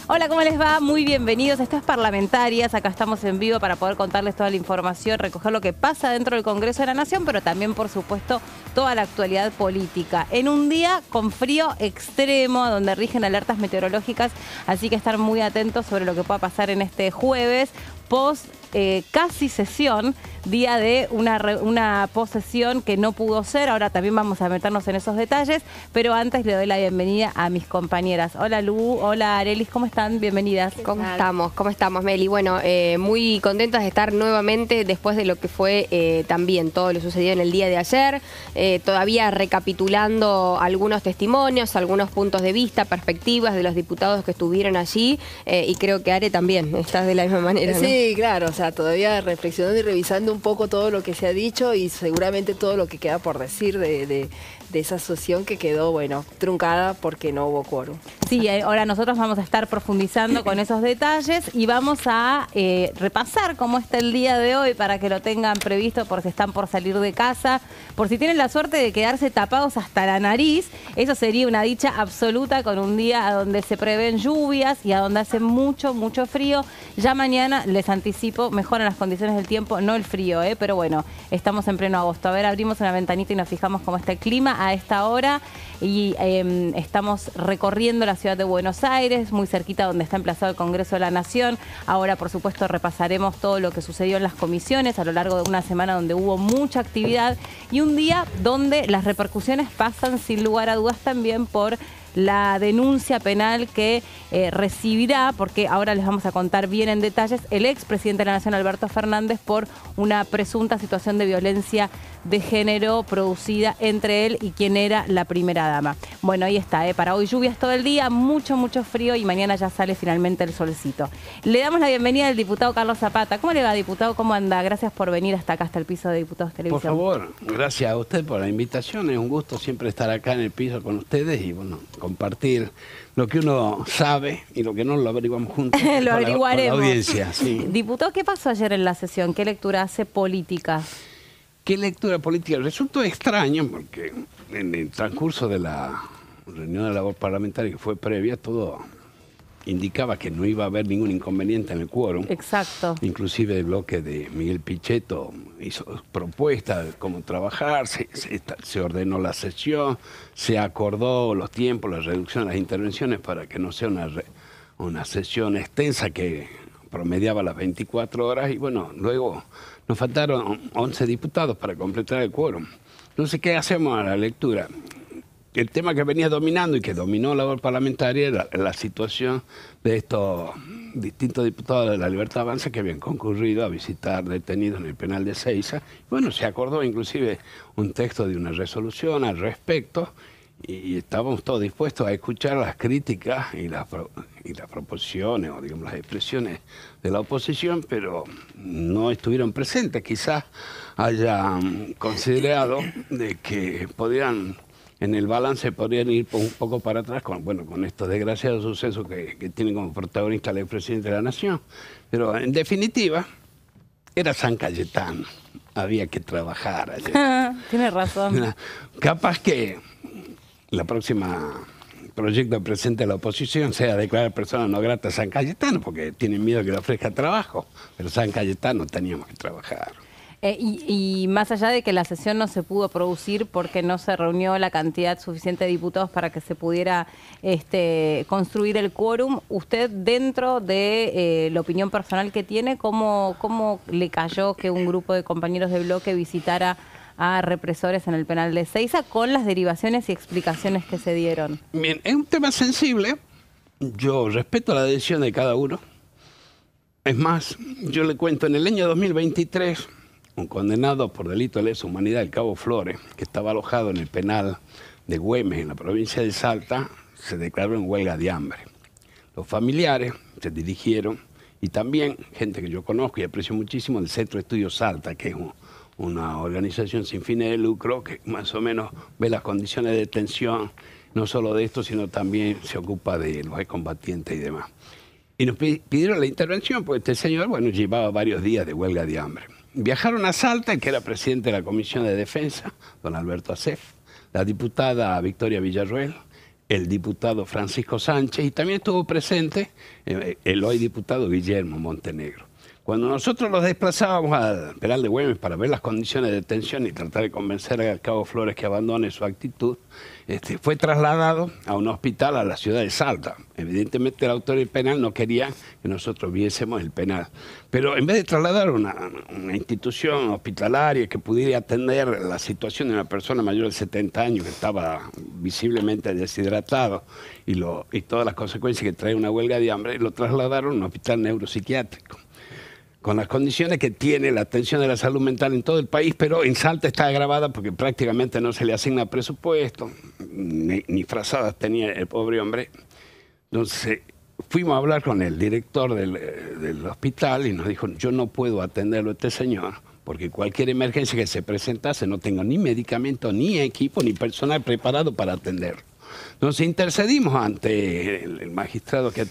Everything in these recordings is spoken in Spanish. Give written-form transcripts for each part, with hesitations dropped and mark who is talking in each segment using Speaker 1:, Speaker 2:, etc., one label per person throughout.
Speaker 1: Hola, ¿cómo les va? Muy bienvenidos. Esto es Parlamentarias. Acá estamos en vivo para poder contarles toda la información, recoger lo que pasa dentro del Congreso de la Nación, pero también, por supuesto, toda la actualidad política. En un día con frío extremo, donde rigen alertas meteorológicas, así que estar muy atentos sobre lo que pueda pasar en este jueves, post casi sesión, día de una posesión que no pudo ser. Ahora también vamos a meternos en esos detalles, pero antes le doy la bienvenida a mis compañeras. Hola Lu, hola Arelis, ¿cómo están? Bienvenidas.
Speaker 2: ¿Cómo estamos? ¿Cómo estamos, Meli? Bueno, muy contentas de estar nuevamente después de lo que fue también todo lo sucedido en el día de ayer, todavía recapitulando algunos testimonios, algunos puntos de vista, perspectivas de los diputados que estuvieron allí, y creo que Are también, estás de la misma manera, ¿no?
Speaker 3: Sí, claro, o sea, todavía reflexionando y revisando un poco todo lo que se ha dicho y seguramente todo lo que queda por decir de esa sesión que quedó, bueno, truncada porque no hubo quórum.
Speaker 1: Sí, ahora nosotros vamos a estar profundizando con esos detalles y vamos a repasar cómo está el día de hoy para que lo tengan previsto por si están por salir de casa, por si tienen la suerte de quedarse tapados hasta la nariz. Eso sería una dicha absoluta con un día a donde se prevén lluvias y a donde hace mucho, mucho frío. Ya mañana, les anticipo, mejoran las condiciones del tiempo, no el frío, pero bueno, estamos en pleno agosto. A ver, abrimos una ventanita y nos fijamos cómo está el clima a esta hora y estamos recorriendo la ciudad de Buenos Aires, muy cerquita donde está emplazado el Congreso de la Nación. Ahora, por supuesto, repasaremos todo lo que sucedió en las comisiones a lo largo de una semana donde hubo mucha actividad y un día donde las repercusiones pasan sin lugar a dudas también por la denuncia penal que recibirá, porque ahora les vamos a contar bien en detalles, el expresidente de la Nación, Alberto Fernández, por una presunta situación de violencia de género producida entre él y quien era la primera dama. Bueno, ahí está, para hoy lluvias todo el día, mucho, mucho frío y mañana ya sale finalmente el solcito. Le damos la bienvenida al diputado Carlos Zapata. ¿Cómo le va, diputado? ¿Cómo anda? Gracias por venir hasta acá, hasta el piso de Diputados Televisión.
Speaker 4: Por favor, gracias a usted por la invitación. Es un gusto siempre estar acá en el piso con ustedes y, bueno, compartir lo que uno sabe y lo que no lo averiguamos juntos.
Speaker 1: Lo averiguaremos.
Speaker 4: Con la audiencia, sí.
Speaker 1: Diputado, ¿qué pasó ayer en la sesión? ¿Qué lectura hace política?
Speaker 4: ¿Qué lectura política? Resultó extraño porque en el transcurso de la reunión de labor parlamentaria que fue previa, todo indicaba que no iba a haber ningún inconveniente en el quórum.
Speaker 1: Exacto.
Speaker 4: Inclusive el bloque de Miguel Pichetto hizo propuestas de cómo trabajar, se ordenó la sesión, se acordó los tiempos, la reducción de las intervenciones para que no sea una sesión extensa que promediaba las 24 horas y bueno, luego nos faltaron 11 diputados para completar el quórum. Entonces, ¿qué hacemos a la lectura? El tema que venía dominando y que dominó la labor parlamentaria era la situación de estos distintos diputados de la Libertad Avanza que habían concurrido a visitar detenidos en el penal de Seiza. Bueno, se acordó inclusive un texto de una resolución al respecto y estábamos todos dispuestos a escuchar las críticas y las proposiciones o digamos las expresiones de la oposición, pero no estuvieron presentes. Quizás hayan considerado de que podían, en el balance podrían ir un poco para atrás con estos desgraciados sucesos que tiene como protagonista el expresidente de la Nación. Pero en definitiva, era San Cayetano. Había que trabajar ayer.
Speaker 1: Tienes razón.
Speaker 4: Capaz que la próxima proyecto presente de la oposición sea declarar persona no grata a San Cayetano, porque tienen miedo que le ofrezca trabajo. Pero San Cayetano teníamos que trabajar.
Speaker 1: Y más allá de que la sesión no se pudo producir porque no se reunió la cantidad suficiente de diputados para que se pudiera construir el quórum, usted dentro de la opinión personal que tiene, ¿cómo le cayó que un grupo de compañeros de bloque visitara a represores en el penal de Seiza con las derivaciones y explicaciones que se dieron?
Speaker 4: Bien, es un tema sensible. Yo respeto la decisión de cada uno. Es más, yo le cuento, en el año 2023... un condenado por delito de lesa humanidad, el Cabo Flores, que estaba alojado en el penal de Güemes, en la provincia de Salta, se declaró en huelga de hambre. Los familiares se dirigieron, y también gente que yo conozco y aprecio muchísimo, del Centro de Estudios Salta, que es una organización sin fines de lucro, que más o menos ve las condiciones de detención, no solo de esto, sino también se ocupa de los excombatientes y demás. Y nos pidieron la intervención, porque este señor, bueno, llevaba varios días de huelga de hambre. Viajaron a Salta, el que era presidente de la Comisión de Defensa, don Alberto Acef, la diputada Victoria Villarroel, el diputado Francisco Sánchez y también estuvo presente el hoy diputado Guillermo Montenegro. Cuando nosotros los desplazábamos al penal de Güemes para ver las condiciones de detención y tratar de convencer al cabo Flores que abandone su actitud, fue trasladado a un hospital a la ciudad de Salta. Evidentemente el autor del penal no quería que nosotros viésemos el penal. Pero en vez de trasladar a una institución hospitalaria que pudiera atender la situación de una persona mayor de 70 años que estaba visiblemente deshidratado y todas las consecuencias que trae una huelga de hambre, lo trasladaron a un hospital neuropsiquiátrico, con las condiciones que tiene la atención de la salud mental en todo el país, pero en Salta está agravada porque prácticamente no se le asigna presupuesto, ni frazadas tenía el pobre hombre. Entonces fuimos a hablar con el director del hospital y nos dijo, yo no puedo atenderlo a este señor, porque cualquier emergencia que se presentase no tengo ni medicamento, ni equipo, ni personal preparado para atenderlo. Entonces intercedimos ante el magistrado que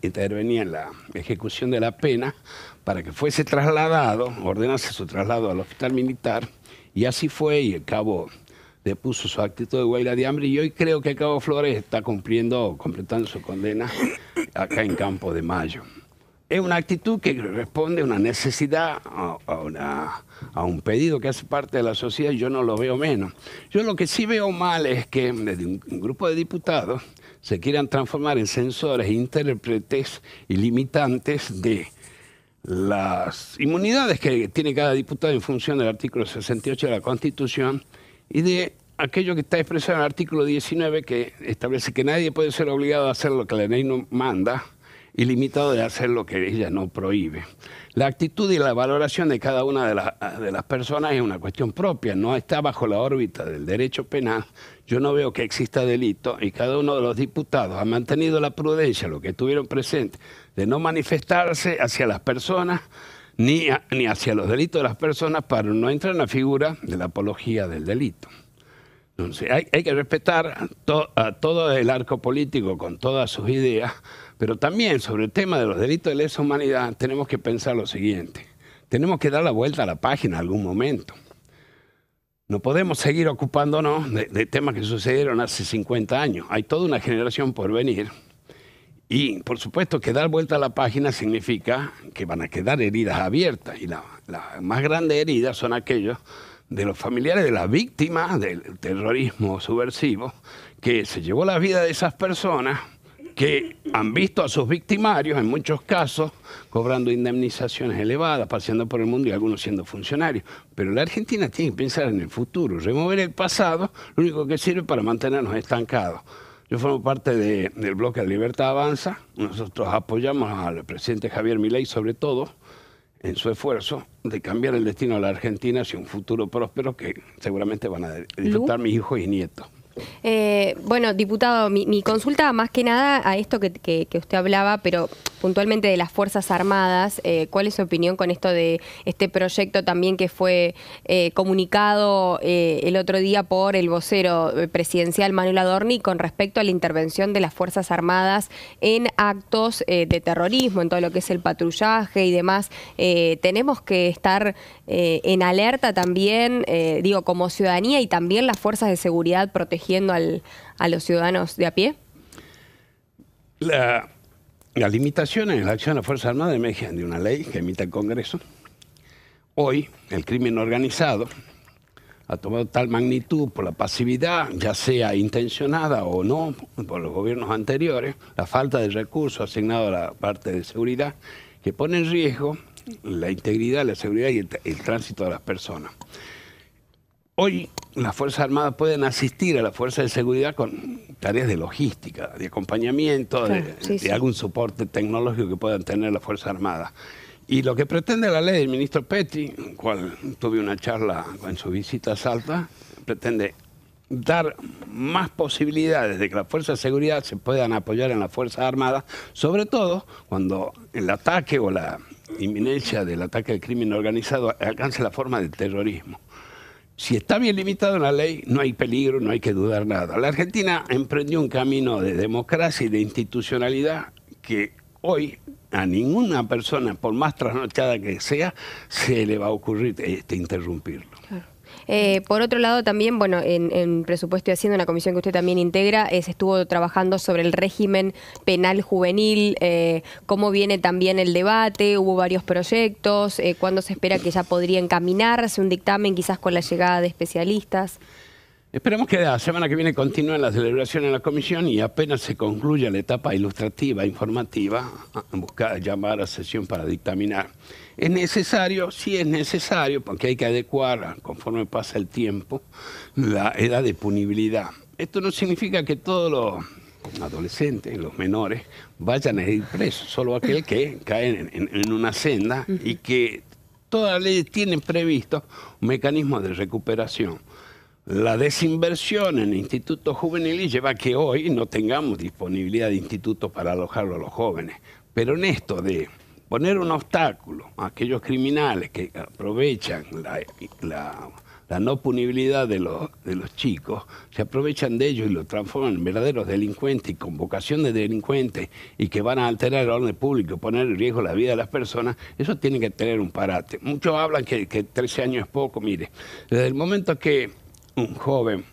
Speaker 4: intervenía en la ejecución de la pena para que fuese trasladado, ordenase su traslado al hospital militar, y así fue, y el cabo depuso su actitud de huelga de hambre, y hoy creo que el cabo Flores está completando su condena acá en Campo de Mayo. Es una actitud que responde a una necesidad, a un pedido que hace parte de la sociedad, y yo no lo veo menos. Yo lo que sí veo mal es que desde un grupo de diputados se quieran transformar en censores, intérpretes y limitantes de las inmunidades que tiene cada diputado en función del artículo 68 de la Constitución y de aquello que está expresado en el artículo 19, que establece que nadie puede ser obligado a hacer lo que la ley no manda y limitado de hacer lo que ella no prohíbe. La actitud y la valoración de cada una de las personas es una cuestión propia, no está bajo la órbita del derecho penal. Yo no veo que exista delito y cada uno de los diputados ha mantenido la prudencia, lo que estuvieron presentes, de no manifestarse hacia las personas ni hacia los delitos de las personas para no entrar en la figura de la apología del delito. Entonces hay que respetar a todo el arco político con todas sus ideas, pero también sobre el tema de los delitos de lesa humanidad tenemos que pensar lo siguiente. Tenemos que dar la vuelta a la página en algún momento. No podemos seguir ocupándonos de temas que sucedieron hace 50 años. Hay toda una generación por venir. Y por supuesto que dar vuelta a la página significa que van a quedar heridas abiertas. Y las más grandes heridas son aquellos de los familiares de las víctimas del terrorismo subversivo, que se llevó la vida de esas personas, que han visto a sus victimarios, en muchos casos, cobrando indemnizaciones elevadas, paseando por el mundo y algunos siendo funcionarios. Pero la Argentina tiene que pensar en el futuro. Remover el pasado, lo único que sirve para mantenernos estancados. Yo formo parte del bloque de Libertad Avanza. Nosotros apoyamos al presidente Javier Milei, sobre todo, en su esfuerzo de cambiar el destino de la Argentina hacia un futuro próspero que seguramente van a disfrutar mis hijos y nietos.
Speaker 2: Bueno, diputado, mi consulta más que nada a esto que usted hablaba, pero puntualmente de las Fuerzas Armadas. ¿Cuál es su opinión con esto de este proyecto también que fue comunicado el otro día por el vocero presidencial Manuel Adorni con respecto a la intervención de las Fuerzas Armadas en actos de terrorismo, en todo lo que es el patrullaje y demás? Tenemos que estar en alerta también, digo, como ciudadanía y también las fuerzas de seguridad protegiendo a los ciudadanos de a pie.
Speaker 4: Las limitaciones en la acción de las Fuerzas Armadas emergen de una ley que emite el Congreso. Hoy el crimen organizado ha tomado tal magnitud por la pasividad, ya sea intencionada o no, por los gobiernos anteriores, la falta de recursos asignados a la parte de seguridad, que pone en riesgo la integridad, la seguridad y el tránsito de las personas. Hoy las Fuerzas Armadas pueden asistir a las Fuerzas de Seguridad con tareas de logística, de acompañamiento, de algún soporte tecnológico que puedan tener las Fuerzas Armadas. Y lo que pretende la ley del ministro Petri, con el cual tuve una charla en su visita a Salta, pretende dar más posibilidades de que las Fuerzas de Seguridad se puedan apoyar en las Fuerzas Armadas, sobre todo cuando el ataque o la inminencia del ataque al crimen organizado alcance la forma del terrorismo. Si está bien limitado en la ley, no hay peligro, no hay que dudar nada. La Argentina emprendió un camino de democracia y de institucionalidad que hoy a ninguna persona, por más trasnochada que sea, se le va a ocurrir interrumpirlo.
Speaker 2: Por otro lado, también, bueno, en Presupuesto y Hacienda, una comisión que usted también integra, se estuvo trabajando sobre el régimen penal juvenil, cómo viene también el debate, hubo varios proyectos, cuándo se espera que ya podría encaminarse un dictamen, quizás con la llegada de especialistas.
Speaker 4: Esperemos que la semana que viene continúen las deliberaciones en la comisión y apenas se concluya la etapa ilustrativa, informativa, buscar llamar a sesión para dictaminar. Es necesario, sí es necesario, porque hay que adecuar, conforme pasa el tiempo, la edad de punibilidad. Esto no significa que todos los adolescentes, los menores, vayan a ir presos, solo aquel que cae en una senda y que todas las leyes tienen previsto un mecanismo de recuperación. La desinversión en institutos juveniles lleva a que hoy no tengamos disponibilidad de institutos para alojarlo a los jóvenes. Pero en esto de poner un obstáculo a aquellos criminales que aprovechan la no punibilidad de los chicos, se aprovechan de ellos y los transforman en verdaderos delincuentes y con vocación de delincuentes y que van a alterar el orden público, poner en riesgo la vida de las personas, eso tiene que tener un parate. Muchos hablan que 13 años es poco. Mire, desde el momento que un joven,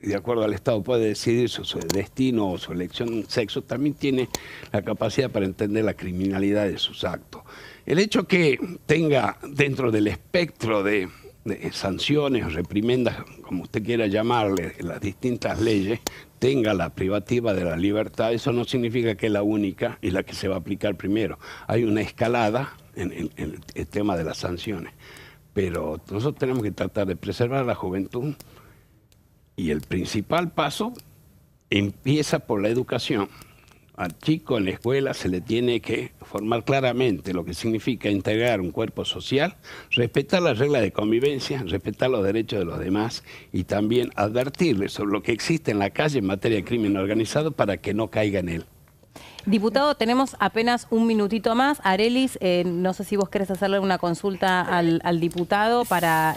Speaker 4: de acuerdo al Estado, puede decidir su destino o su elección de sexo, también tiene la capacidad para entender la criminalidad de sus actos. El hecho que tenga dentro del espectro de sanciones, reprimendas, como usted quiera llamarle, las distintas leyes, tenga la privativa de la libertad, eso no significa que es la única y la que se va a aplicar primero. Hay una escalada en el tema de las sanciones, pero nosotros tenemos que tratar de preservar a la juventud. Y el principal paso empieza por la educación. Al chico en la escuela se le tiene que formar claramente lo que significa integrar un cuerpo social, respetar las reglas de convivencia, respetar los derechos de los demás y también advertirles sobre lo que existe en la calle en materia de crimen organizado para que no caiga en él.
Speaker 1: Diputado, tenemos apenas un minutito más. Arelis, no sé si vos querés hacerle una consulta al diputado para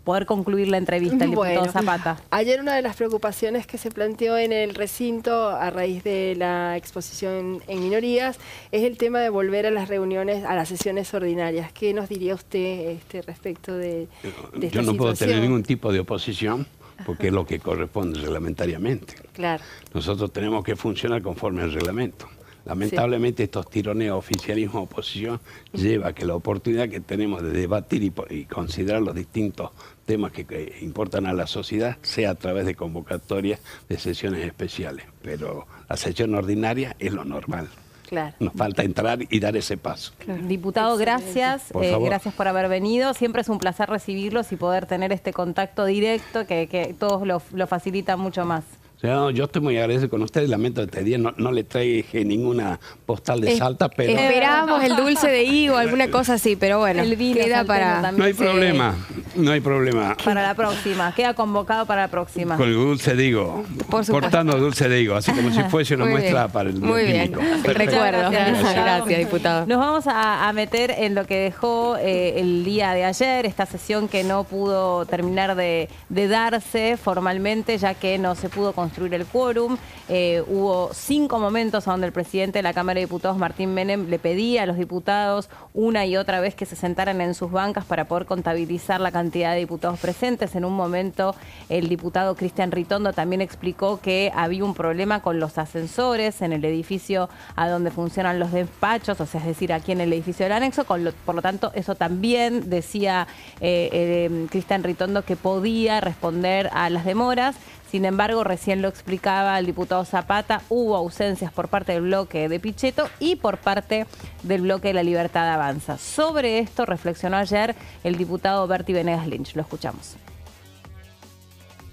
Speaker 1: poder concluir la entrevista, el diputado Zapata.
Speaker 3: Ayer una de las preocupaciones que se planteó en el recinto a raíz de la exposición en minorías es el tema de volver a las reuniones, a las sesiones ordinarias. ¿Qué nos diría usted respecto de esta
Speaker 4: Yo no
Speaker 3: situación?
Speaker 4: puedo tener ningún tipo de oposición porque es lo que corresponde reglamentariamente.
Speaker 3: Claro.
Speaker 4: Nosotros tenemos que funcionar conforme al reglamento. Lamentablemente estos tironeos oficialismo-oposición lleva a que la oportunidad que tenemos de debatir y considerar los distintos temas que importan a la sociedad sea a través de convocatorias de sesiones especiales. Pero la sesión ordinaria es lo normal.
Speaker 3: Claro.
Speaker 4: Nos falta entrar y dar ese paso.
Speaker 1: Claro. Diputado, gracias. Gracias por haber venido. Siempre es un placer recibirlos y poder tener este contacto directo que todos lo facilitan mucho más.
Speaker 4: Yo estoy muy agradecido con ustedes. Lamento que este día no le traje ninguna postal de Salta, pero...
Speaker 2: Esperamos el dulce de higo, alguna cosa así, pero bueno,
Speaker 1: el vino
Speaker 2: queda para...
Speaker 4: No hay problema, no hay problema.
Speaker 1: Para la próxima, queda convocado para la próxima.
Speaker 4: Con el dulce de higo, cortando dulce de higo, así como si fuese una muestra para el bioquímico.
Speaker 2: Muy bien, recuerdo. Gracias, diputado.
Speaker 1: Nos vamos a meter en lo que dejó el día de ayer, esta sesión que no pudo terminar de darse formalmente, ya que no se pudo construir el quórum. Hubo 5 momentos donde el presidente de la Cámara de Diputados, Martín Menem, le pedía a los diputados una y otra vez que se sentaran en sus bancas para poder contabilizar la cantidad de diputados presentes. En un momento el diputado Cristian Ritondo también explicó que había un problema con los ascensores en el edificio a donde funcionan los despachos, o sea, es decir, aquí en el edificio del anexo. Por lo tanto, eso también decía Cristian Ritondo que podía responder a las demoras. Sin embargo, recién lo explicaba el diputado Zapata, hubo ausencias por parte del bloque de Pichetto y por parte del bloque de La Libertad Avanza. Sobre esto reflexionó ayer el diputado Berti Venegas Lynch. Lo escuchamos.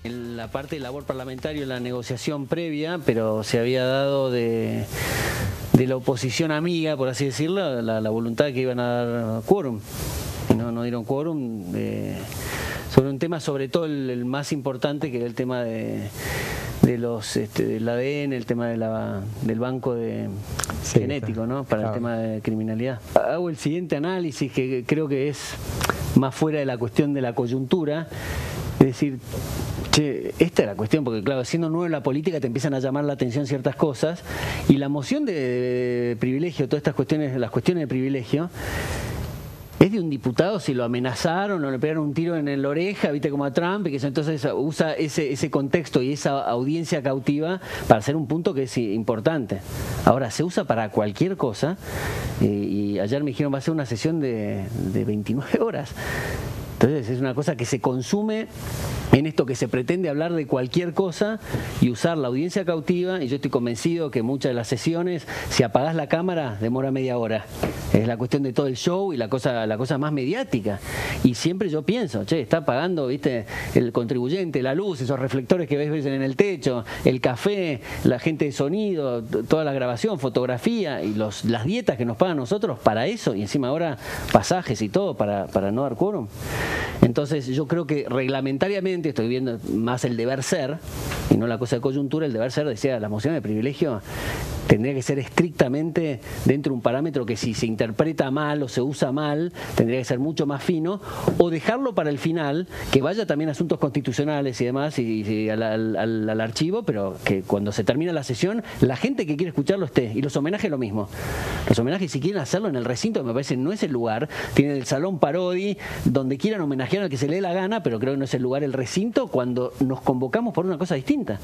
Speaker 5: En la parte de labor parlamentaria, la negociación previa, pero se había dado de la oposición amiga, por así decirlo, la voluntad de que iban a dar quórum. Y no dieron quórum. Sobre un tema, sobre todo el más importante, que era el tema del ADN, el tema del banco genético, ¿no? Para el tema de criminalidad. Hago el siguiente análisis, que creo que es más fuera de la cuestión de la coyuntura, es decir, esta es la cuestión, porque claro, siendo nuevo en la política te empiezan a llamar la atención ciertas cosas, y la moción de privilegio, todas estas cuestiones, las cuestiones de privilegio, es de un diputado si lo amenazaron o le pegaron un tiro en la oreja, viste, como a Trump, y que entonces usa ese contexto y esa audiencia cautiva para hacer un punto que es importante. Ahora, se usa para cualquier cosa, y ayer me dijeron va a ser una sesión de 29 horas. Entonces es una cosa que se consume en esto que se pretende hablar de cualquier cosa y usar la audiencia cautiva, y yo estoy convencido que muchas de las sesiones, si apagás la cámara, demora media hora. Es la cuestión de todo el show y la cosa más mediática. Y siempre yo pienso, che, está pagando, viste, el contribuyente, la luz, esos reflectores que ves en el techo, el café, la gente de sonido, toda la grabación, fotografía y las dietas que nos pagan nosotros para eso, y encima ahora pasajes y todo para no dar quórum. Entonces yo creo que reglamentariamente estoy viendo más el deber ser y no la cosa de coyuntura. El deber ser, decía, la moción de privilegio tendría que ser estrictamente dentro de un parámetro que si se interpreta mal o se usa mal, tendría que ser mucho más fino, o dejarlo para el final, que vaya también a asuntos constitucionales y demás, y al archivo, pero que cuando se termina la sesión, la gente que quiere escucharlo esté. Y los homenajes lo mismo. Los homenajes, si quieren hacerlo en el recinto, me parece no es el lugar. Tienen el Salón Parodi, donde quieran homenajear al que se le dé la gana, pero creo que no es el lugar el recinto cuando nos convocamos por una cosa distinta.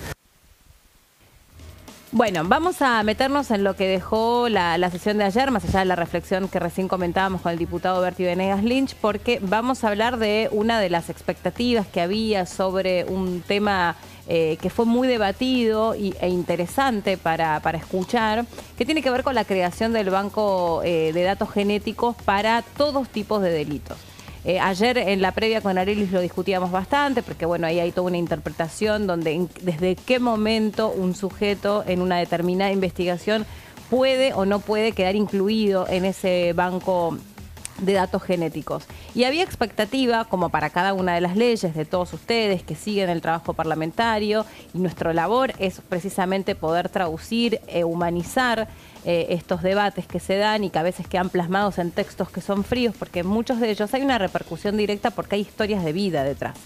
Speaker 1: Bueno, vamos a meternos en lo que dejó la sesión de ayer, más allá de la reflexión que recién comentábamos con el diputado Berti Venegas Lynch, porque vamos a hablar de una de las expectativas que había sobre un tema que fue muy debatido e interesante para escuchar, que tiene que ver con la creación del banco de datos genéticos para todos tipos de delitos. Ayer en la previa con Arelis lo discutíamos bastante, porque bueno, ahí hay toda una interpretación donde desde qué momento un sujeto en una determinada investigación puede o no puede quedar incluido en ese banco de datos genéticos. Y había expectativa, como para cada una de las leyes de todos ustedes que siguen el trabajo parlamentario, y nuestra labor es precisamente poder traducir, humanizar estos debates que se dan y que a veces quedan plasmados en textos que son fríos, porque en muchos de ellos hay una repercusión directa porque hay historias de vida detrás.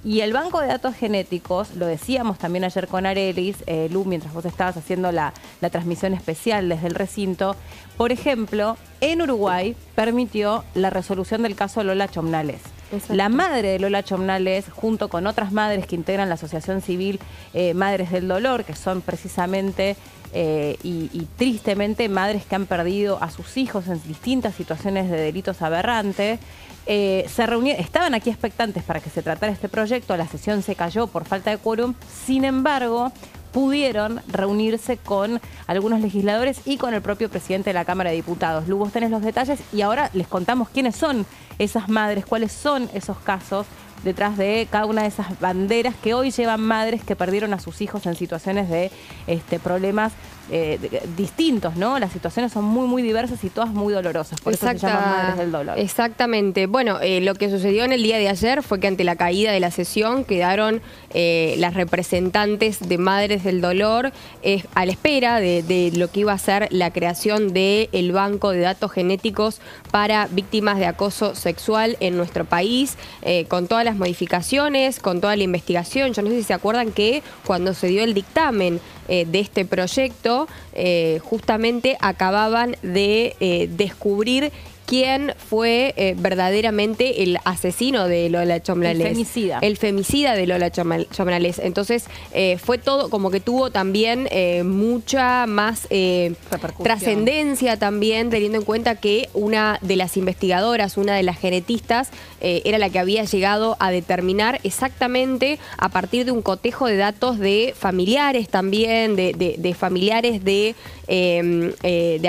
Speaker 1: Y el banco de datos genéticos, lo decíamos también ayer con Arelis, Lu, mientras vos estabas haciendo la transmisión especial desde el recinto, por ejemplo, en Uruguay permitió la resolución del caso Lola Chomnales. Exacto. La madre de Lola Chomnales, junto con otras madres que integran la asociación civil Madres del Dolor, que son precisamente y tristemente madres que han perdido a sus hijos en distintas situaciones de delitos aberrantes, se reunieron, estaban aquí expectantes para que se tratara este proyecto. La sesión se cayó por falta de quórum, sin embargo pudieron reunirse con algunos legisladores y con el propio presidente de la Cámara de Diputados. Lu, vos tenés los detalles y ahora les contamos quiénes son esas madres, cuáles son esos casos detrás de cada una de esas banderas que hoy llevan madres que perdieron a sus hijos en situaciones de problemas distintos, ¿no? Las situaciones son muy, muy diversas y todas muy dolorosas, por eso se llaman Madres del Dolor.
Speaker 2: Exactamente. Bueno, lo que sucedió en el día de ayer fue que ante la caída de la sesión quedaron las representantes de Madres del Dolor a la espera de lo que iba a ser la creación del banco de datos genéticos para víctimas de acoso sexual en nuestro país, con todas las modificaciones, con toda la investigación. Yo no sé si se acuerdan que cuando se dio el dictamen de este proyecto, justamente acababan de descubrir quién fue verdaderamente el asesino de Lola Chomnales.
Speaker 1: El femicida.
Speaker 2: El femicida de Lola Chomnales. Entonces fue todo, como que tuvo también mucha más trascendencia también, teniendo en cuenta que una de las investigadoras, una de las genetistas, era la que había llegado a determinar exactamente a partir de un cotejo de datos de familiares también, de familiares de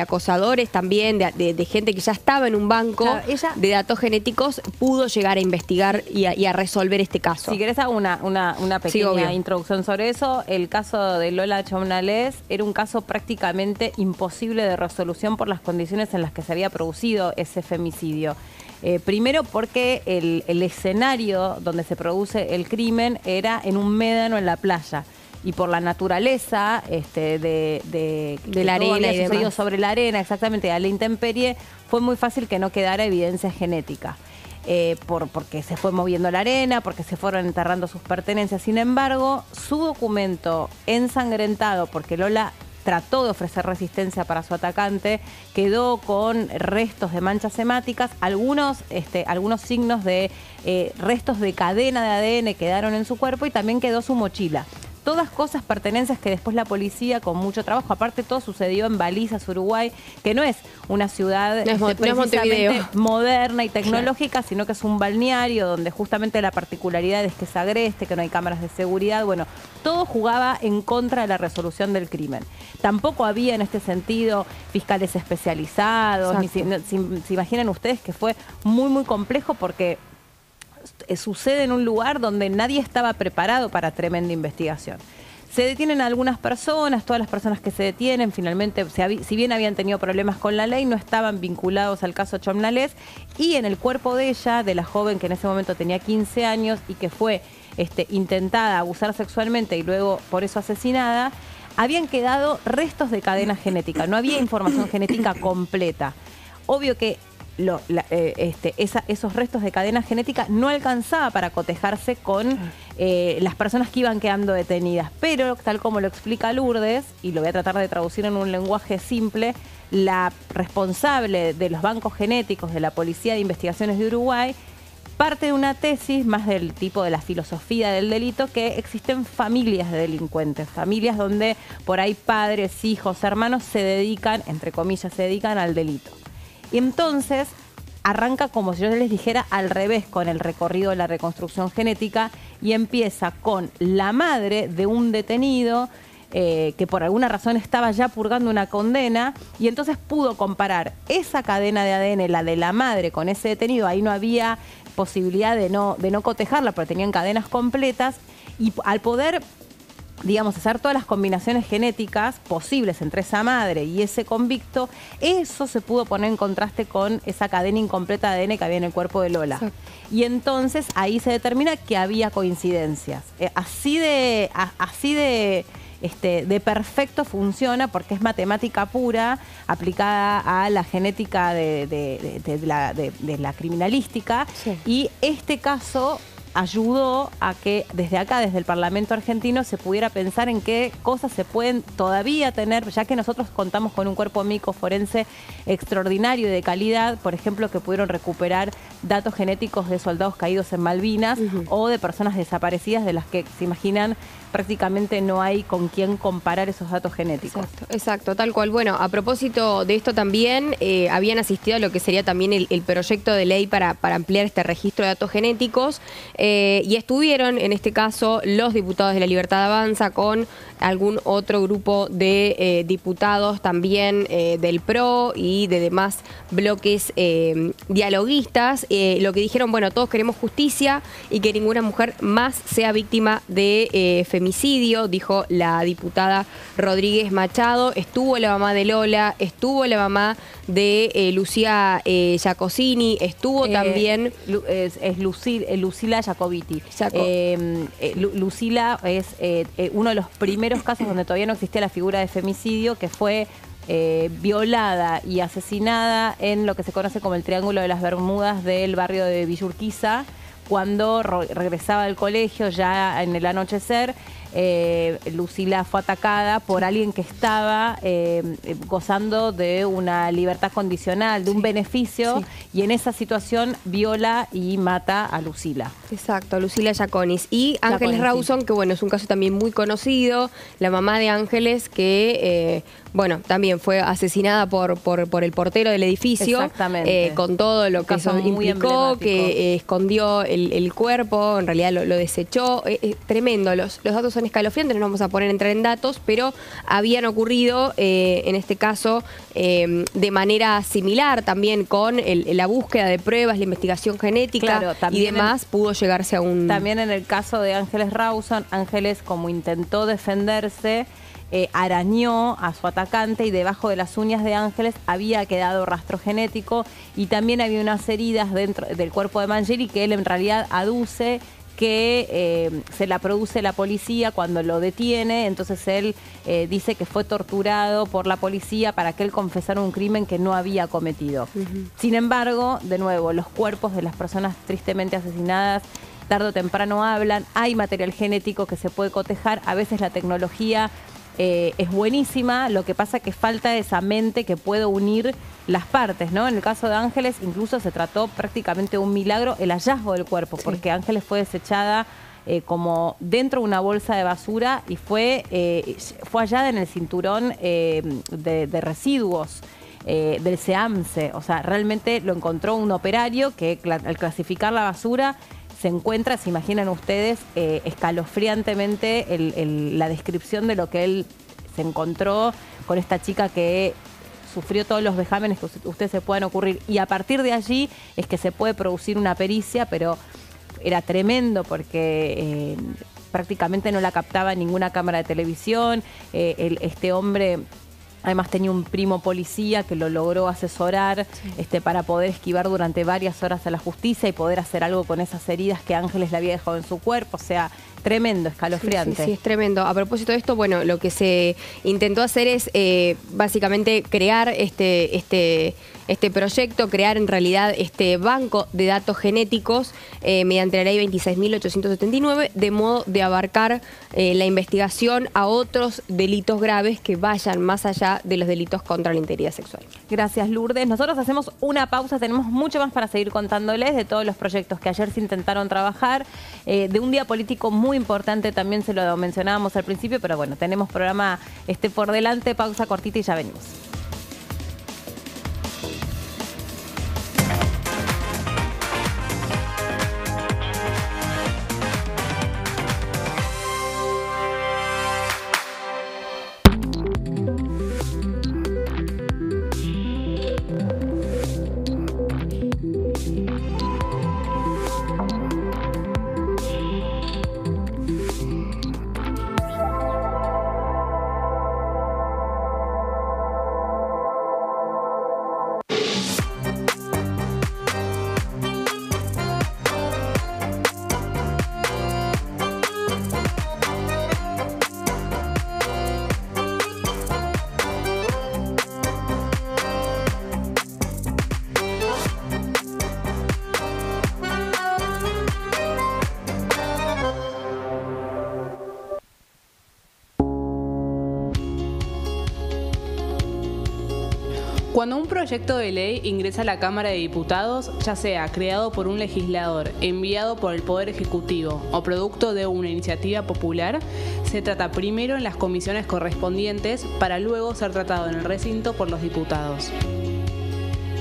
Speaker 2: acosadores también, de gente que ya estaba en un banco, claro, de datos genéticos, pudo llegar a investigar y a resolver este caso.
Speaker 1: Si querés hago una pequeña introducción sobre eso. El caso de Lola Chomnales era un caso prácticamente imposible de resolución por las condiciones en las que se había producido ese femicidio. Primero porque el escenario donde se produce el crimen era en un médano en la playa. Y por la naturaleza de la arena y demás, sobre la arena, exactamente, a la intemperie, fue muy fácil que no quedara evidencia genética. Porque se fue moviendo la arena, porque se fueron enterrando sus pertenencias. Sin embargo, su documento ensangrentado, porque Lola trató de ofrecer resistencia para su atacante, quedó con restos de manchas hemáticas, algunos signos de restos de cadena de ADN quedaron en su cuerpo y también quedó su mochila. Todas cosas, pertenencias que después la policía, con mucho trabajo, aparte todo sucedió en Balizas, Uruguay, que no es una ciudad precisamente moderna y tecnológica, sino que es un balneario donde justamente la particularidad es que es agreste, que no hay cámaras de seguridad. Bueno, todo jugaba en contra de la resolución del crimen. Tampoco había en este sentido fiscales especializados, ni se imaginan ustedes que fue muy, muy complejo porque sucede en un lugar donde nadie estaba preparado para tremenda investigación. Se detienen algunas personas, todas las personas que se detienen finalmente, si bien habían tenido problemas con la ley, no estaban vinculados al caso Chomnalés, y en el cuerpo de ella, de la joven que en ese momento tenía 15 años y que fue intentada abusar sexualmente y luego por eso asesinada, habían quedado restos de cadena genética, no había información genética completa. Obvio que esos restos de cadena genética no alcanzaba para cotejarse con las personas que iban quedando detenidas. Pero, tal como lo explica Lourdes, y lo voy a tratar de traducir en un lenguaje simple, la responsable de los bancos genéticos de la Policía de Investigaciones de Uruguay parte de una tesis más del tipo de la filosofía del delito, que existen familias de delincuentes, familias donde por ahí padres, hijos, hermanos se dedican, entre comillas, se dedican al delito. Y entonces arranca, como si yo les dijera, al revés con el recorrido de la reconstrucción genética y empieza con la madre de un detenido que por alguna razón estaba ya purgando una condena y entonces pudo comparar esa cadena de ADN, la de la madre, con ese detenido. Ahí no había posibilidad de no cotejarla, pero tenían cadenas completas y al poder, digamos, hacer todas las combinaciones genéticas posibles entre esa madre y ese convicto, eso se pudo poner en contraste con esa cadena incompleta de ADN que había en el cuerpo de Lola. Exacto. Y entonces ahí se determina que había coincidencias. Así de perfecto funciona porque es matemática pura aplicada a la genética de la criminalística. Sí. Y este caso ayudó a que desde acá, desde el Parlamento argentino, se pudiera pensar en qué cosas se pueden todavía tener, ya que nosotros contamos con un cuerpo micoforense extraordinario y de calidad, por ejemplo, que pudieron recuperar datos genéticos de soldados caídos en Malvinas o de personas desaparecidas de las que, se imaginan, prácticamente no hay con quién comparar esos datos genéticos.
Speaker 2: Exacto, tal cual. Bueno, a propósito de esto también, habían asistido a lo que sería también el proyecto de ley para ampliar este registro de datos genéticos y estuvieron, en este caso, los diputados de La Libertad Avanza con algún otro grupo de diputados también del PRO y de demás bloques dialoguistas, lo que dijeron, bueno, todos queremos justicia y que ninguna mujer más sea víctima de femicidio, dijo la diputada Rodríguez Machado. Estuvo la mamá de Lola, estuvo la mamá de Lucía Giacosini, estuvo también...
Speaker 1: Lucila Jacobiti. Lucila es uno de los primeros casos donde todavía no existía la figura de femicidio, que fue violada y asesinada en lo que se conoce como el Triángulo de las Bermudas del barrio de Villa Urquiza, cuando regresaba del colegio ya en el anochecer. Lucila fue atacada por alguien que estaba gozando de una libertad condicional, de un beneficio, y en esa situación viola y mata a Lucila.
Speaker 2: Exacto, Lucila Giaconis. Y Ángeles Rawson, que bueno, es un caso también muy conocido, la mamá de Ángeles que... bueno, también fue asesinada por el portero del edificio.
Speaker 1: Exactamente.
Speaker 2: Con todo lo que eso implicó, que escondió el cuerpo, en realidad lo desechó. Tremendo, los datos son escalofriantes, no nos vamos a poner a entrar en datos, pero habían ocurrido, en este caso, de manera similar también con la búsqueda de pruebas, la investigación genética y demás, pudo llegarse a un...
Speaker 1: También en el caso de Ángeles Rawson, Ángeles, como intentó defenderse, arañó a su atacante y debajo de las uñas de Ángeles había quedado rastro genético y también había unas heridas dentro del cuerpo de Mangieri que él en realidad aduce que se la produce la policía cuando lo detiene. Entonces él dice que fue torturado por la policía para que él confesara un crimen que no había cometido. Sin embargo, de nuevo, los cuerpos de las personas tristemente asesinadas tarde o temprano hablan, hay material genético que se puede cotejar, a veces la tecnología es buenísima, lo que pasa que falta esa mente que puede unir las partes, ¿no? En el caso de Ángeles incluso se trató prácticamente de un milagro el hallazgo del cuerpo, porque Ángeles fue desechada como dentro de una bolsa de basura y fue hallada en el cinturón de residuos del SEAMSE. O sea, realmente lo encontró un operario que al clasificar la basura se encuentra, se imaginan ustedes, escalofriantemente la descripción de lo que él se encontró con esta chica que sufrió todos los vejámenes que ustedes se puedan ocurrir. Y a partir de allí es que se puede producir una pericia, pero era tremendo porque prácticamente no la captaba ninguna cámara de televisión. Este hombre además tenía un primo policía que lo logró asesorar para poder esquivar durante varias horas a la justicia y poder hacer algo con esas heridas que Ángeles le había dejado en su cuerpo. O sea, tremendo, escalofriante.
Speaker 2: Sí, es tremendo. A propósito de esto, bueno, lo que se intentó hacer es básicamente crear este proyecto, crear en realidad este banco de datos genéticos mediante la ley 26.879, de modo de abarcar la investigación a otros delitos graves que vayan más allá de los delitos contra la integridad sexual.
Speaker 1: Gracias, Lourdes. Nosotros hacemos una pausa, tenemos mucho más para seguir contándoles de todos los proyectos que ayer se intentaron trabajar, de un día político muy importante, también se lo mencionábamos al principio, pero bueno, tenemos programa por delante, pausa cortita y ya venimos.
Speaker 6: Cuando un proyecto de ley ingresa a la Cámara de Diputados, ya sea creado por un legislador, enviado por el Poder Ejecutivo o producto de una iniciativa popular, se trata primero en las comisiones correspondientes para luego ser tratado en el recinto por los diputados.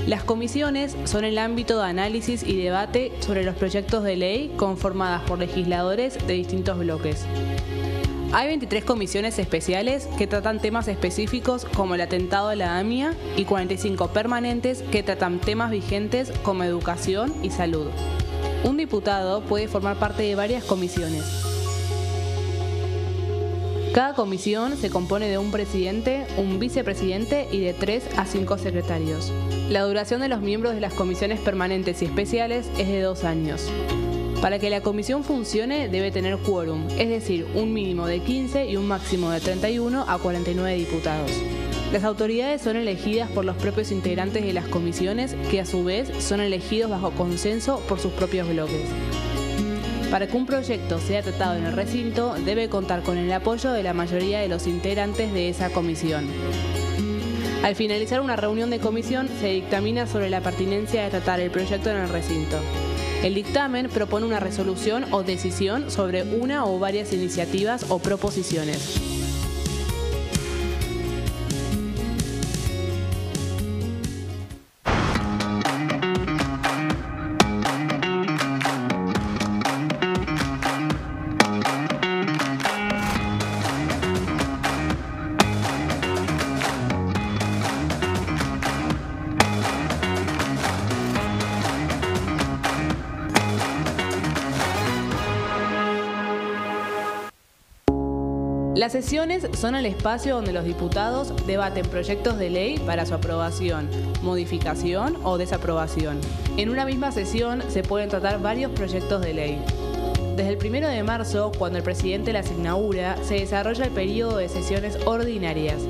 Speaker 6: Las comisiones son el ámbito de análisis y debate sobre los proyectos de ley conformadas por legisladores de distintos bloques. Hay 23 comisiones especiales que tratan temas específicos como el atentado a la AMIA y 45 permanentes que tratan temas vigentes como educación y salud. Un diputado puede formar parte de varias comisiones. Cada comisión se compone de un presidente, un vicepresidente y de 3 a 5 secretarios. La duración de los miembros de las comisiones permanentes y especiales es de 2 años. Para que la comisión funcione debe tener quórum, es decir, un mínimo de 15 y un máximo de 31 a 49 diputados. Las autoridades son elegidas por los propios integrantes de las comisiones, que a su vez son elegidos bajo consenso por sus propios bloques. Para que un proyecto sea tratado en el recinto, debe contar con el apoyo de la mayoría de los integrantes de esa comisión. Al finalizar una reunión de comisión, se dictamina sobre la pertinencia de tratar el proyecto en el recinto. El dictamen propone una resolución o decisión sobre una o varias iniciativas o proposiciones. Las sesiones son el espacio donde los diputados debaten proyectos de ley para su aprobación, modificación o desaprobación. En una misma sesión se pueden tratar varios proyectos de ley. Desde el 1 de marzo, cuando el presidente las inaugura, se desarrolla el periodo de sesiones ordinarias.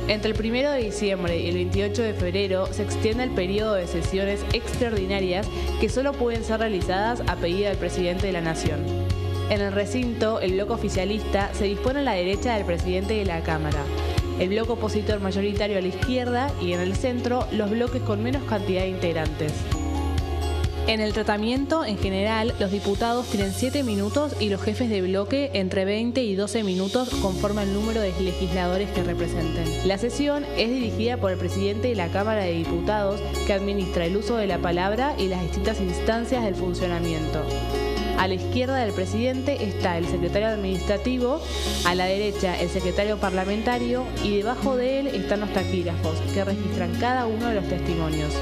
Speaker 6: Entre el 1 de diciembre y el 28 de febrero se extiende el periodo de sesiones extraordinarias que solo pueden ser realizadas a pedido del presidente de la Nación. En el recinto, el bloque oficialista se dispone a la derecha del presidente de la Cámara, el bloque opositor mayoritario a la izquierda y en el centro los bloques con menos cantidad de integrantes. En el tratamiento, en general, los diputados tienen 7 minutos y los jefes de bloque entre 20 y 12 minutos conforme al número de legisladores que representen. La sesión es dirigida por el presidente de la Cámara de Diputados, que administra el uso de la palabra y las distintas instancias del funcionamiento. A la izquierda del presidente está el secretario administrativo, a la derecha el secretario parlamentario y debajo de él están los taquígrafos, que registran cada uno de los testimonios.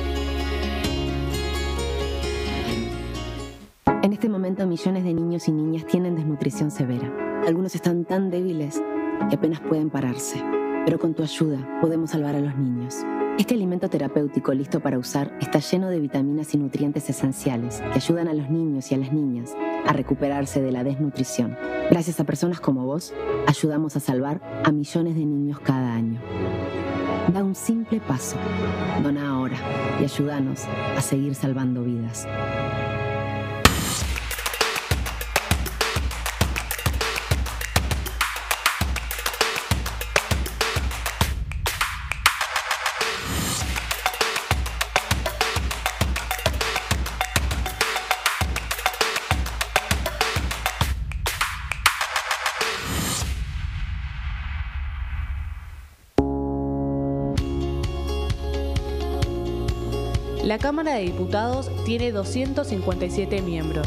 Speaker 7: En este momento millones de niños y niñas tienen desnutrición severa. Algunos están tan débiles que apenas pueden pararse. Pero con tu ayuda podemos salvar a los niños. Este alimento terapéutico listo para usar está lleno de vitaminas y nutrientes esenciales que ayudan a los niños y a las niñas a recuperarse de la desnutrición. Gracias a personas como vos, ayudamos a salvar a millones de niños cada año. Da un simple paso. Dona ahora y ayúdanos a seguir salvando vidas.
Speaker 6: La Cámara de Diputados tiene 257 miembros.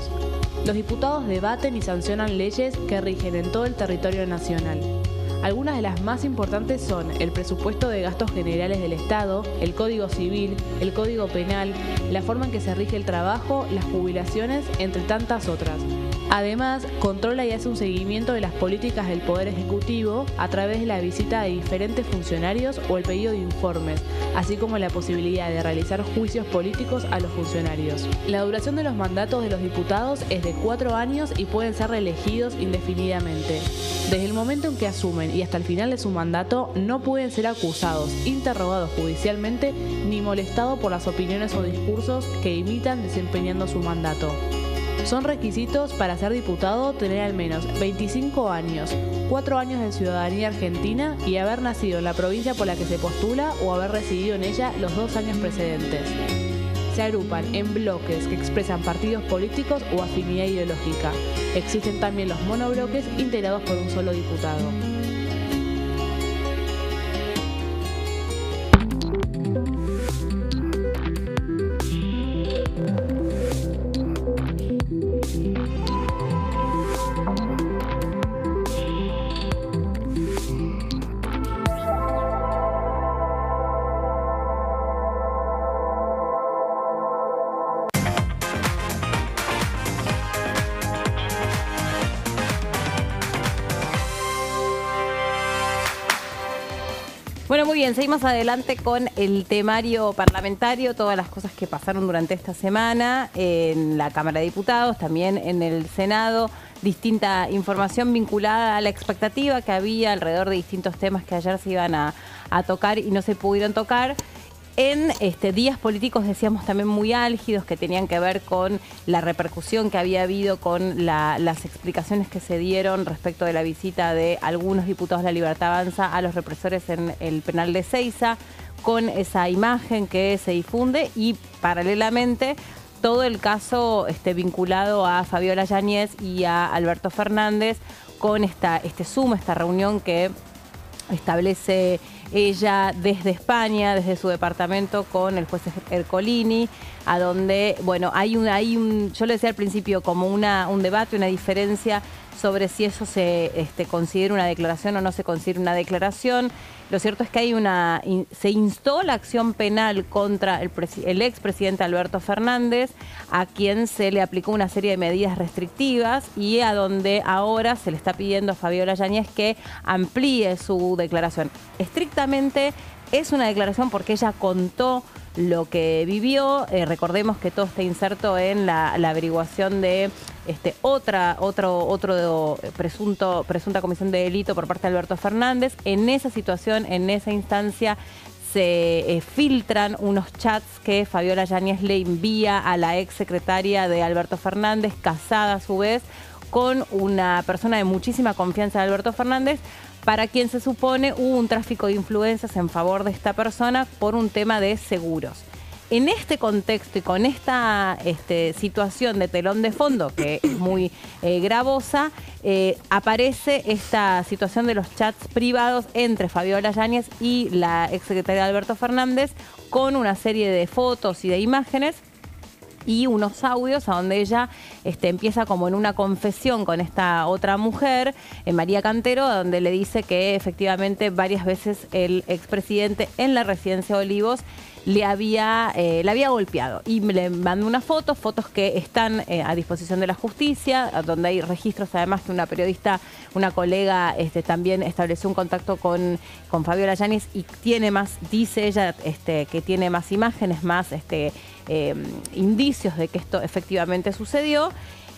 Speaker 6: Los diputados debaten y sancionan leyes que rigen en todo el territorio nacional. Algunas de las más importantes son el presupuesto de gastos generales del Estado, el Código Civil, el Código Penal, la forma en que se rige el trabajo, las jubilaciones, entre tantas otras. Además, controla y hace un seguimiento de las políticas del Poder Ejecutivo a través de la visita de diferentes funcionarios o el pedido de informes, así como la posibilidad de realizar juicios políticos a los funcionarios. La duración de los mandatos de los diputados es de 4 años y pueden ser reelegidos indefinidamente. Desde el momento en que asumen y hasta el final de su mandato, no pueden ser acusados, interrogados judicialmente ni molestados por las opiniones o discursos que imitan desempeñando su mandato. Son requisitos para ser diputado tener al menos 25 años, 4 años de ciudadanía argentina y haber nacido en la provincia por la que se postula o haber residido en ella los 2 años precedentes. Se agrupan en bloques que expresan partidos políticos o afinidad ideológica. Existen también los monobloques integrados por un solo diputado.
Speaker 1: Bueno, muy bien, seguimos adelante con el temario parlamentario, todas las cosas que pasaron durante esta semana en la Cámara de Diputados, también en el Senado, distinta información vinculada a la expectativa que había alrededor de distintos temas que ayer se iban a tocar y no se pudieron tocar. En días políticos, decíamos, también muy álgidos, que tenían que ver con la repercusión que había habido con las explicaciones que se dieron respecto de la visita de algunos diputados de La Libertad Avanza a los represores en el penal de Seiza, con esa imagen que se difunde y paralelamente todo el caso vinculado a Fabiola Yáñez y a Alberto Fernández con esta reunión que establece ella desde España, desde su departamento con el juez Ercolini, a donde, bueno, hay un yo le decía al principio, como un debate, una diferencia sobre si eso se considera una declaración o no se considera una declaración. Lo cierto es que se instó la acción penal contra el expresidente Alberto Fernández, a quien se le aplicó una serie de medidas restrictivas y a donde ahora se le está pidiendo a Fabiola Yáñez que amplíe su declaración. Estrictamente es una declaración porque ella contó lo que vivió. Recordemos que todo está inserto en la averiguación de otra presunta comisión de delito por parte de Alberto Fernández. En esa situación, en esa instancia, se filtran unos chats que Fabiola Yáñez le envía a la ex secretaria de Alberto Fernández, casada a su vez, con una persona de muchísima confianza de Alberto Fernández, para quien se supone hubo un tráfico de influencias en favor de esta persona por un tema de seguros. En este contexto y con esta situación de telón de fondo, que es muy gravosa, aparece esta situación de los chats privados entre Fabiola Yáñez y la exsecretaria de Alberto Fernández, con una serie de fotos y de imágenes y unos audios a donde ella empieza como en una confesión con esta otra mujer, María Cantero, donde le dice que efectivamente varias veces el expresidente en la residencia Olivos la había golpeado, y le mandó unas fotos que están a disposición de la justicia, donde hay registros además que una periodista, una colega también estableció un contacto con Fabiola Yáñez y tiene más, dice ella, que tiene más imágenes, más indicios de que esto efectivamente sucedió,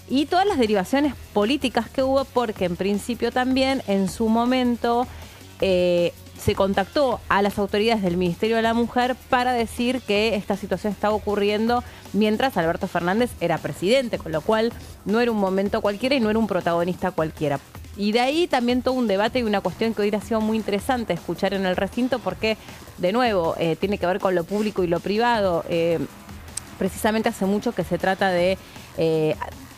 Speaker 1: y todas las derivaciones políticas que hubo, porque en principio también en su momento se contactó a las autoridades del Ministerio de la Mujer para decir que esta situación estaba ocurriendo mientras Alberto Fernández era presidente, con lo cual no era un momento cualquiera y no era un protagonista cualquiera. Y de ahí también todo un debate y una cuestión que hubiera sido muy interesante escuchar en el recinto, porque, de nuevo, tiene que ver con lo público y lo privado. Precisamente hace mucho que se trata de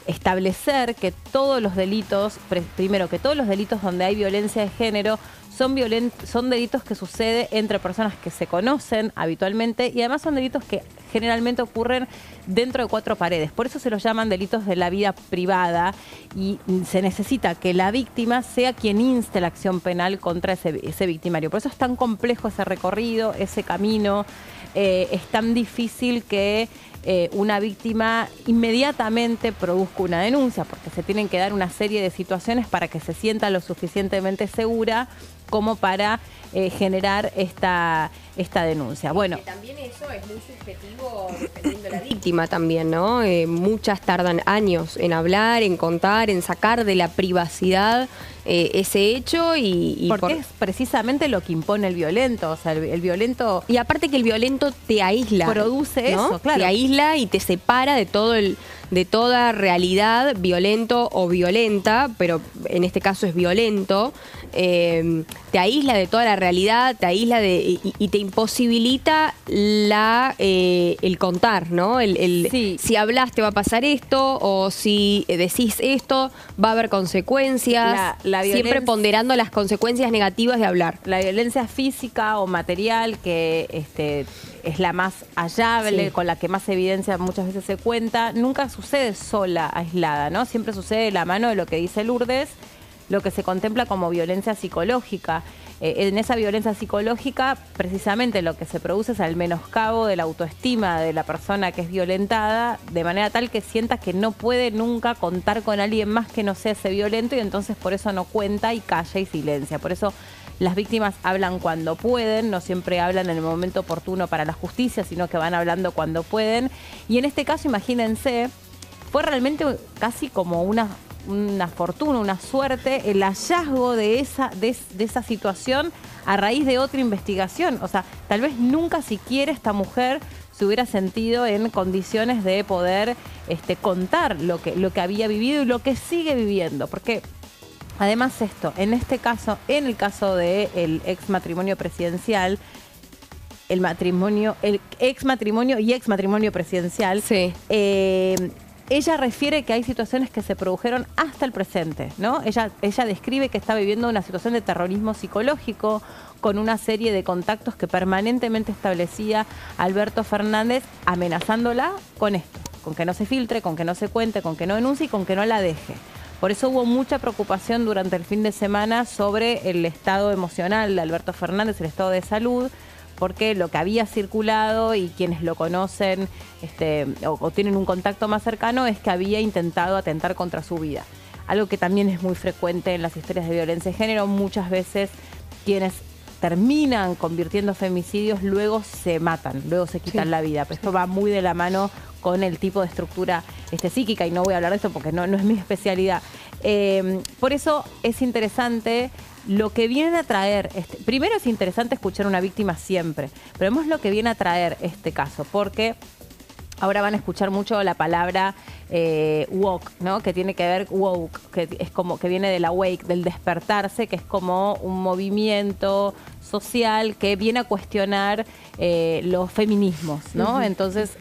Speaker 1: establecer que todos los delitos, primero, que todos los delitos donde hay violencia de género son delitos que suceden entre personas que se conocen habitualmente, y además son delitos que generalmente ocurren dentro de 4 paredes. Por eso se los llaman delitos de la vida privada, y se necesita que la víctima sea quien inste la acción penal contra ese victimario. Por eso es tan complejo ese recorrido, ese camino. Es tan difícil que una víctima inmediatamente produzca una denuncia, porque se tienen que dar una serie de situaciones para que se sienta lo suficientemente segura como para generar esta denuncia. Bueno,
Speaker 2: también eso es muy subjetivo dependiendo de la víctima también, ¿no? Muchas tardan años en hablar, en contar, en sacar de la privacidad ese hecho
Speaker 1: porque es precisamente lo que impone el violento. O sea, el violento...
Speaker 2: Y aparte que el violento te aísla.
Speaker 1: Produce, ¿no? Eso, claro.
Speaker 2: Te aísla y te separa de toda realidad, violento o violenta, pero en este caso es violento. Te aísla de toda la realidad, te aísla y te imposibilita el contar, ¿no?
Speaker 1: Sí.
Speaker 2: Si hablas te va a pasar esto, o si decís esto, va a haber consecuencias. Siempre ponderando las consecuencias negativas de hablar.
Speaker 1: La violencia física o material, que es la más hallable, sí, con la que más evidencia muchas veces se cuenta, nunca sucede sola, aislada, ¿no? Siempre sucede de la mano de lo que dice Lourdes, lo que se contempla como violencia psicológica. En esa violencia psicológica, precisamente lo que se produce es el menoscabo de la autoestima de la persona que es violentada, de manera tal que sienta que no puede nunca contar con alguien más que no sea ese violento, y entonces por eso no cuenta y calla y silencia. Por eso las víctimas hablan cuando pueden, no siempre hablan en el momento oportuno para la justicia, sino que van hablando cuando pueden. Y en este caso, imagínense, fue realmente casi como una fortuna, una suerte, el hallazgo de esa situación a raíz de otra investigación. O sea, tal vez nunca siquiera esta mujer se hubiera sentido en condiciones de poder contar lo que había vivido y lo que sigue viviendo. Porque además en este caso, en el caso del ex matrimonio presidencial, el ex matrimonio y ex matrimonio presidencial,
Speaker 2: sí.
Speaker 1: Ella refiere que hay situaciones que se produjeron hasta el presente, ¿no? Ella describe que está viviendo una situación de terrorismo psicológico, con una serie de contactos que permanentemente establecía Alberto Fernández, amenazándola con esto, con que no se filtre, con que no se cuente, con que no denuncie y con que no la deje. Por eso hubo mucha preocupación durante el fin de semana sobre el estado emocional de Alberto Fernández, el estado de salud, porque lo que había circulado, y quienes lo conocen o tienen un contacto más cercano, es que había intentado atentar contra su vida. Algo que también es muy frecuente en las historias de violencia de género. Muchas veces quienes terminan convirtiendo femicidios luego se matan, luego se quitan la vida. Pero esto va muy de la mano con el tipo de estructura psíquica, y no voy a hablar de esto porque no es mi especialidad. Por eso es interesante lo que viene a traer. Primero es interesante escuchar a una víctima siempre, pero vemos lo que viene a traer este caso, porque ahora van a escuchar mucho la palabra woke, ¿no? Que tiene que ver woke, que es como que viene de la wake, del despertarse, que es como un movimiento social que viene a cuestionar los feminismos, ¿no? Entonces,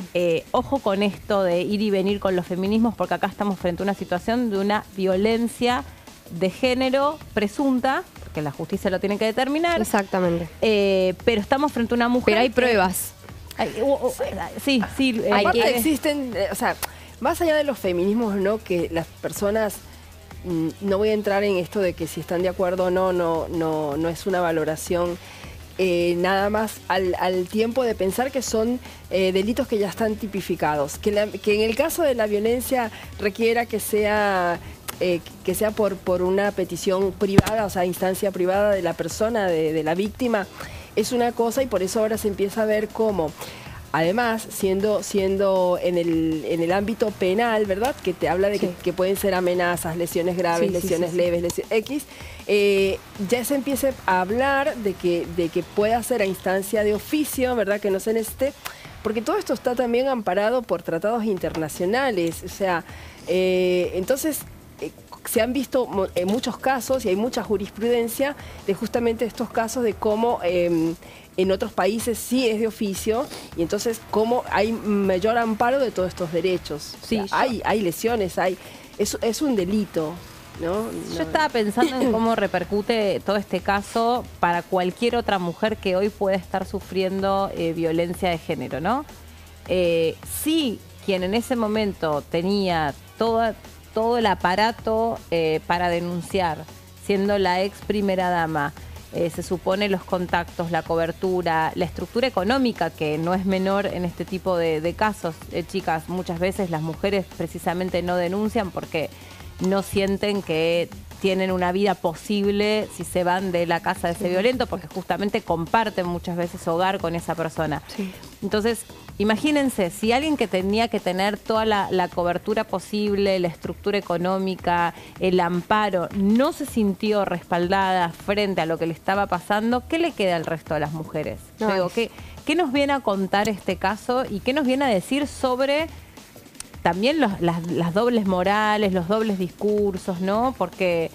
Speaker 1: ojo con esto de ir y venir con los feminismos, porque acá estamos frente a una situación de una violencia de género presunta, porque la justicia lo tiene que determinar.
Speaker 2: Exactamente.
Speaker 1: Pero estamos frente a una mujer.
Speaker 2: Pero hay pruebas.
Speaker 1: Sí.
Speaker 3: Aparte existen, o sea, más allá de los feminismos, ¿no? Que las personas, no voy a entrar en esto de que si están de acuerdo o no es una valoración. Nada más al tiempo de pensar que son delitos que ya están tipificados. Que en el caso de la violencia requiera que sea por una petición privada, o sea, instancia privada de la persona, de la víctima, es una cosa, y por eso ahora se empieza a ver cómo, además, siendo en el ámbito penal, ¿verdad? Que te habla de que pueden ser amenazas, lesiones graves, lesiones leves, lesiones X, ya se empieza a hablar de que pueda ser a instancia de oficio, ¿verdad? Que no se necesite, porque todo esto está también amparado por tratados internacionales, o sea, entonces se han visto muchos casos y hay mucha jurisprudencia de justamente estos casos de cómo en otros países sí es de oficio, y entonces cómo hay mayor amparo de todos estos derechos.
Speaker 1: Sí,
Speaker 3: o sea, hay lesiones, es un delito, ¿no?
Speaker 1: Yo estaba pensando en cómo repercute todo este caso para cualquier otra mujer que hoy puede estar sufriendo violencia de género, ¿no? Sí, quien en ese momento tenía todo el aparato para denunciar, siendo la ex primera dama, se supone los contactos, la cobertura, la estructura económica, que no es menor en este tipo de casos. Chicas, muchas veces las mujeres precisamente no denuncian porque no sienten que tienen una vida posible si se van de la casa de ese violento, porque justamente comparten muchas veces hogar con esa persona. Sí. Entonces, imagínense, si alguien que tenía que tener toda la cobertura posible, la estructura económica, el amparo, no se sintió respaldada frente a lo que le estaba pasando, ¿qué le queda al resto de las mujeres? Yo digo, ¿qué nos viene a contar este caso y qué nos viene a decir sobre también las dobles morales, los dobles discursos, ¿no? Porque,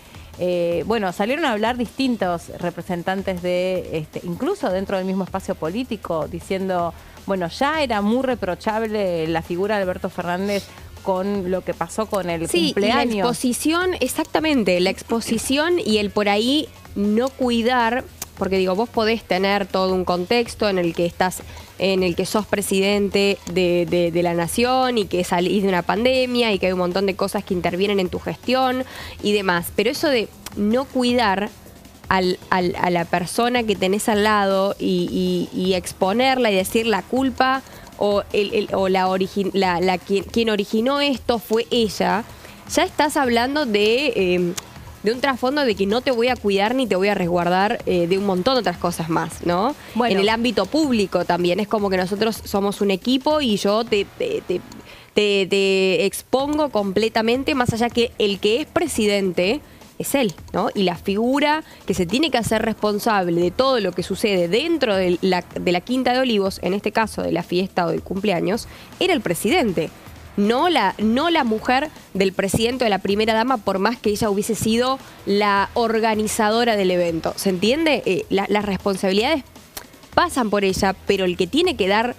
Speaker 1: bueno, salieron a hablar distintos representantes de, incluso dentro del mismo espacio político, diciendo, bueno, ya era muy reprochable la figura de Alberto Fernández con lo que pasó con el cumpleaños.
Speaker 2: Sí, la exposición, exactamente, la exposición y el por ahí no cuidar, porque digo, vos podés tener todo un contexto en el que sos presidente de la nación y que salís de una pandemia y que hay un montón de cosas que intervienen en tu gestión y demás, pero eso de no cuidar a la persona que tenés al lado y exponerla y decir la culpa o quien originó esto fue ella, ya estás hablando de un trasfondo de que no te voy a cuidar ni te voy a resguardar de un montón de otras cosas más, ¿no? Bueno, en el ámbito público también es como que nosotros somos un equipo y yo te expongo completamente, más allá que el que es presidente es él, ¿no? Y la figura que se tiene que hacer responsable de todo lo que sucede dentro de la Quinta de Olivos, en este caso de la fiesta o del cumpleaños, era el presidente. No la mujer del presidente o de la primera dama, por más que ella hubiese sido la organizadora del evento. ¿Se entiende? Las responsabilidades pasan por ella, pero el que tiene que dar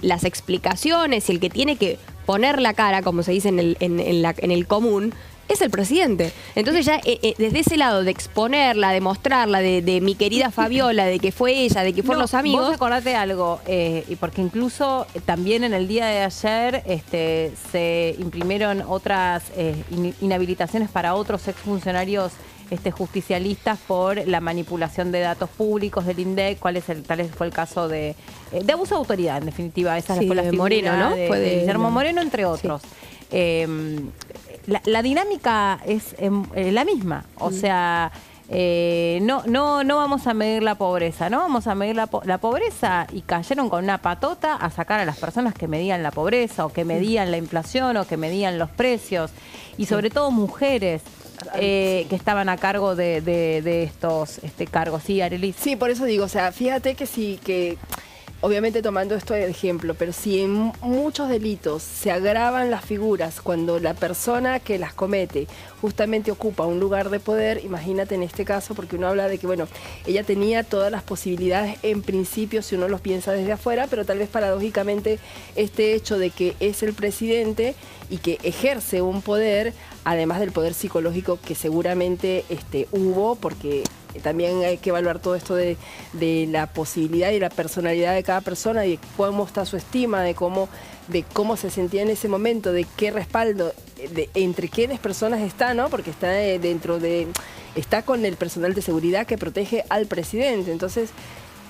Speaker 2: las explicaciones y el que tiene que poner la cara, como se dice en el común, es el presidente. Entonces ya desde ese lado de exponerla, de mostrarla, de mi querida Fabiola, de que fue ella, de que fueron los amigos.
Speaker 1: Vos acordate de algo, y porque incluso también en el día de ayer se imprimieron otras inhabilitaciones para otros exfuncionarios justicialistas por la manipulación de datos públicos del INDEC. Tal fue el caso de abuso de autoridad, en definitiva. Esa fue la figura
Speaker 2: Moreno, ¿no?
Speaker 1: De Guillermo Moreno, entre otros. Sí. La dinámica es la misma, o sea, no vamos a medir la pobreza, no vamos a medir la pobreza, y cayeron con una patota a sacar a las personas que medían la pobreza o que medían la inflación o que medían los precios, y sobre todo mujeres que estaban a cargo de estos cargos. Sí, Arelis.
Speaker 3: Sí, por eso digo, o sea, fíjate que sí, que obviamente tomando esto de ejemplo, pero si en muchos delitos se agravan las figuras cuando la persona que las comete justamente ocupa un lugar de poder, imagínate en este caso, porque uno habla de que, bueno, ella tenía todas las posibilidades en principio si uno los piensa desde afuera, pero tal vez paradójicamente este hecho de que es el presidente y que ejerce un poder, además del poder psicológico que seguramente hubo, porque también hay que evaluar todo esto de la posibilidad y la personalidad de cada persona, y de cómo está su estima, de cómo se sentía en ese momento, de qué respaldo, entre quiénes personas está, ¿no? Porque está está con el personal de seguridad que protege al presidente. Entonces,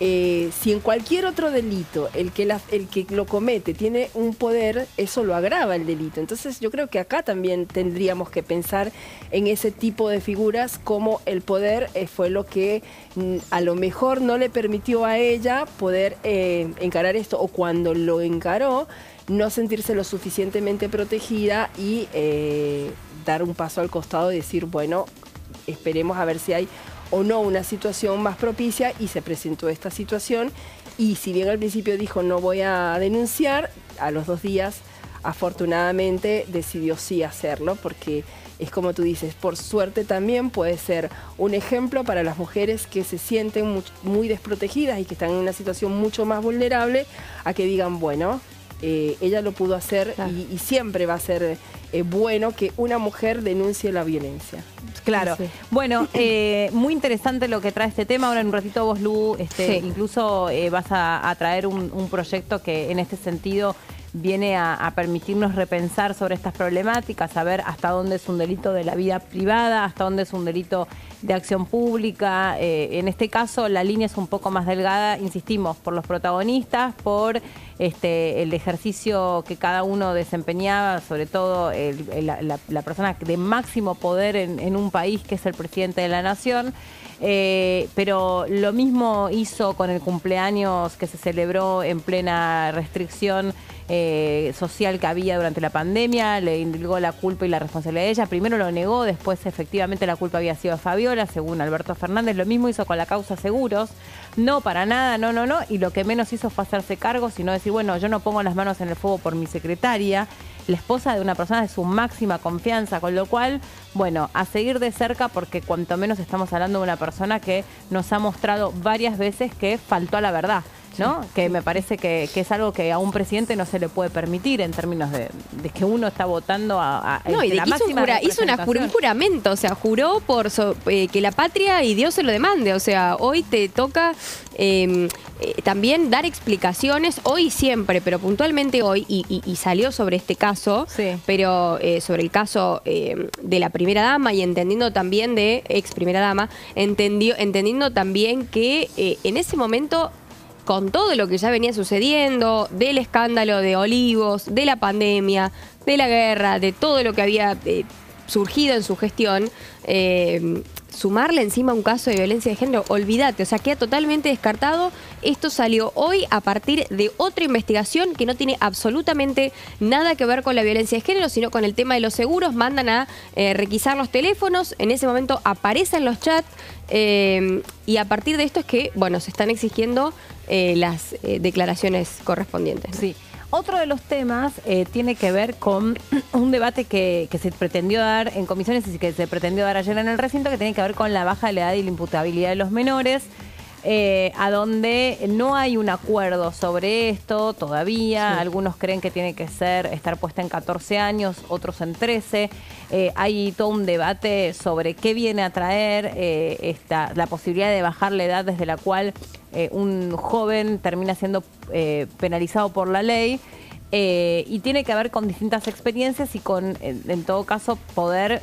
Speaker 3: si en cualquier otro delito el que lo comete tiene un poder, eso lo agrava el delito. Entonces yo creo que acá también tendríamos que pensar en ese tipo de figuras, como el poder fue lo que a lo mejor no le permitió a ella poder encarar esto, o cuando lo encaró, no sentirse lo suficientemente protegida y dar un paso al costado y decir, bueno, esperemos a ver si hay o no una situación más propicia, y se presentó esta situación. Y si bien al principio dijo no voy a denunciar, a los 2 días afortunadamente decidió sí hacerlo, porque es como tú dices, por suerte también puede ser un ejemplo para las mujeres que se sienten muy desprotegidas y que están en una situación mucho más vulnerable, a que digan, bueno, ella lo pudo hacer, claro. y siempre va a ser bueno que una mujer denuncie la violencia.
Speaker 1: Claro. Sí. Bueno, muy interesante lo que trae este tema. Ahora en un ratito vos, Lu, sí. Incluso vas a traer un proyecto que en este sentido viene a permitirnos repensar sobre estas problemáticas, saber hasta dónde es un delito de la vida privada, hasta dónde es un delito de acción pública. En este caso la línea es un poco más delgada, insistimos, por los protagonistas, por el ejercicio que cada uno desempeñaba, sobre todo la persona de máximo poder en un país, que es el presidente de la nación. Pero lo mismo hizo con el cumpleaños que se celebró en plena restricción social que había durante la pandemia. Le indilgó la culpa y la responsabilidad de ella. Primero lo negó, después efectivamente la culpa había sido de Fabiola, según Alberto Fernández. Lo mismo hizo con la causa seguros. No, para nada, no. Y lo que menos hizo fue hacerse cargo, sino decir, bueno, yo no pongo las manos en el fuego por mi secretaria, la esposa de una persona de su máxima confianza, con lo cual, bueno, a seguir de cerca, porque cuanto menos estamos hablando de una persona que nos ha mostrado varias veces que faltó a la verdad, ¿no? Sí, que me parece que es algo que a un presidente no se le puede permitir, en términos de que uno está votando
Speaker 2: no, y de
Speaker 1: la
Speaker 2: que
Speaker 1: máxima
Speaker 2: hizo un juramento, o sea, juró por que la patria y Dios se lo demande. O sea, hoy te toca también dar explicaciones, hoy siempre, pero puntualmente hoy, y salió sobre este caso, sí. Pero sobre el caso de la primera dama, y entendiendo también de ex primera dama, entendiendo también que en ese momento, con todo lo que ya venía sucediendo, del escándalo de Olivos, de la pandemia, de la guerra, de todo lo que había surgido en su gestión, sumarle encima un caso de violencia de género, olvídate, o sea, queda totalmente descartado. Esto salió hoy a partir de otra investigación que no tiene absolutamente nada que ver con la violencia de género, sino con el tema de los seguros. Mandan a requisar los teléfonos, en ese momento aparecen los chats, y a partir de esto es que, bueno, se están exigiendo las declaraciones correspondientes.
Speaker 1: Sí. Otro de los temas tiene que ver con un debate que se pretendió dar en comisiones y que se pretendió dar ayer en el recinto, que tiene que ver con la baja de la edad y la imputabilidad de los menores, a donde no hay un acuerdo sobre esto todavía. Sí. Algunos creen que tiene que estar puesta en 14 años, otros en 13. Hay todo un debate sobre qué viene a traer la posibilidad de bajar la edad desde la cual un joven termina siendo penalizado por la ley, y tiene que ver con distintas experiencias y con, en todo caso, poder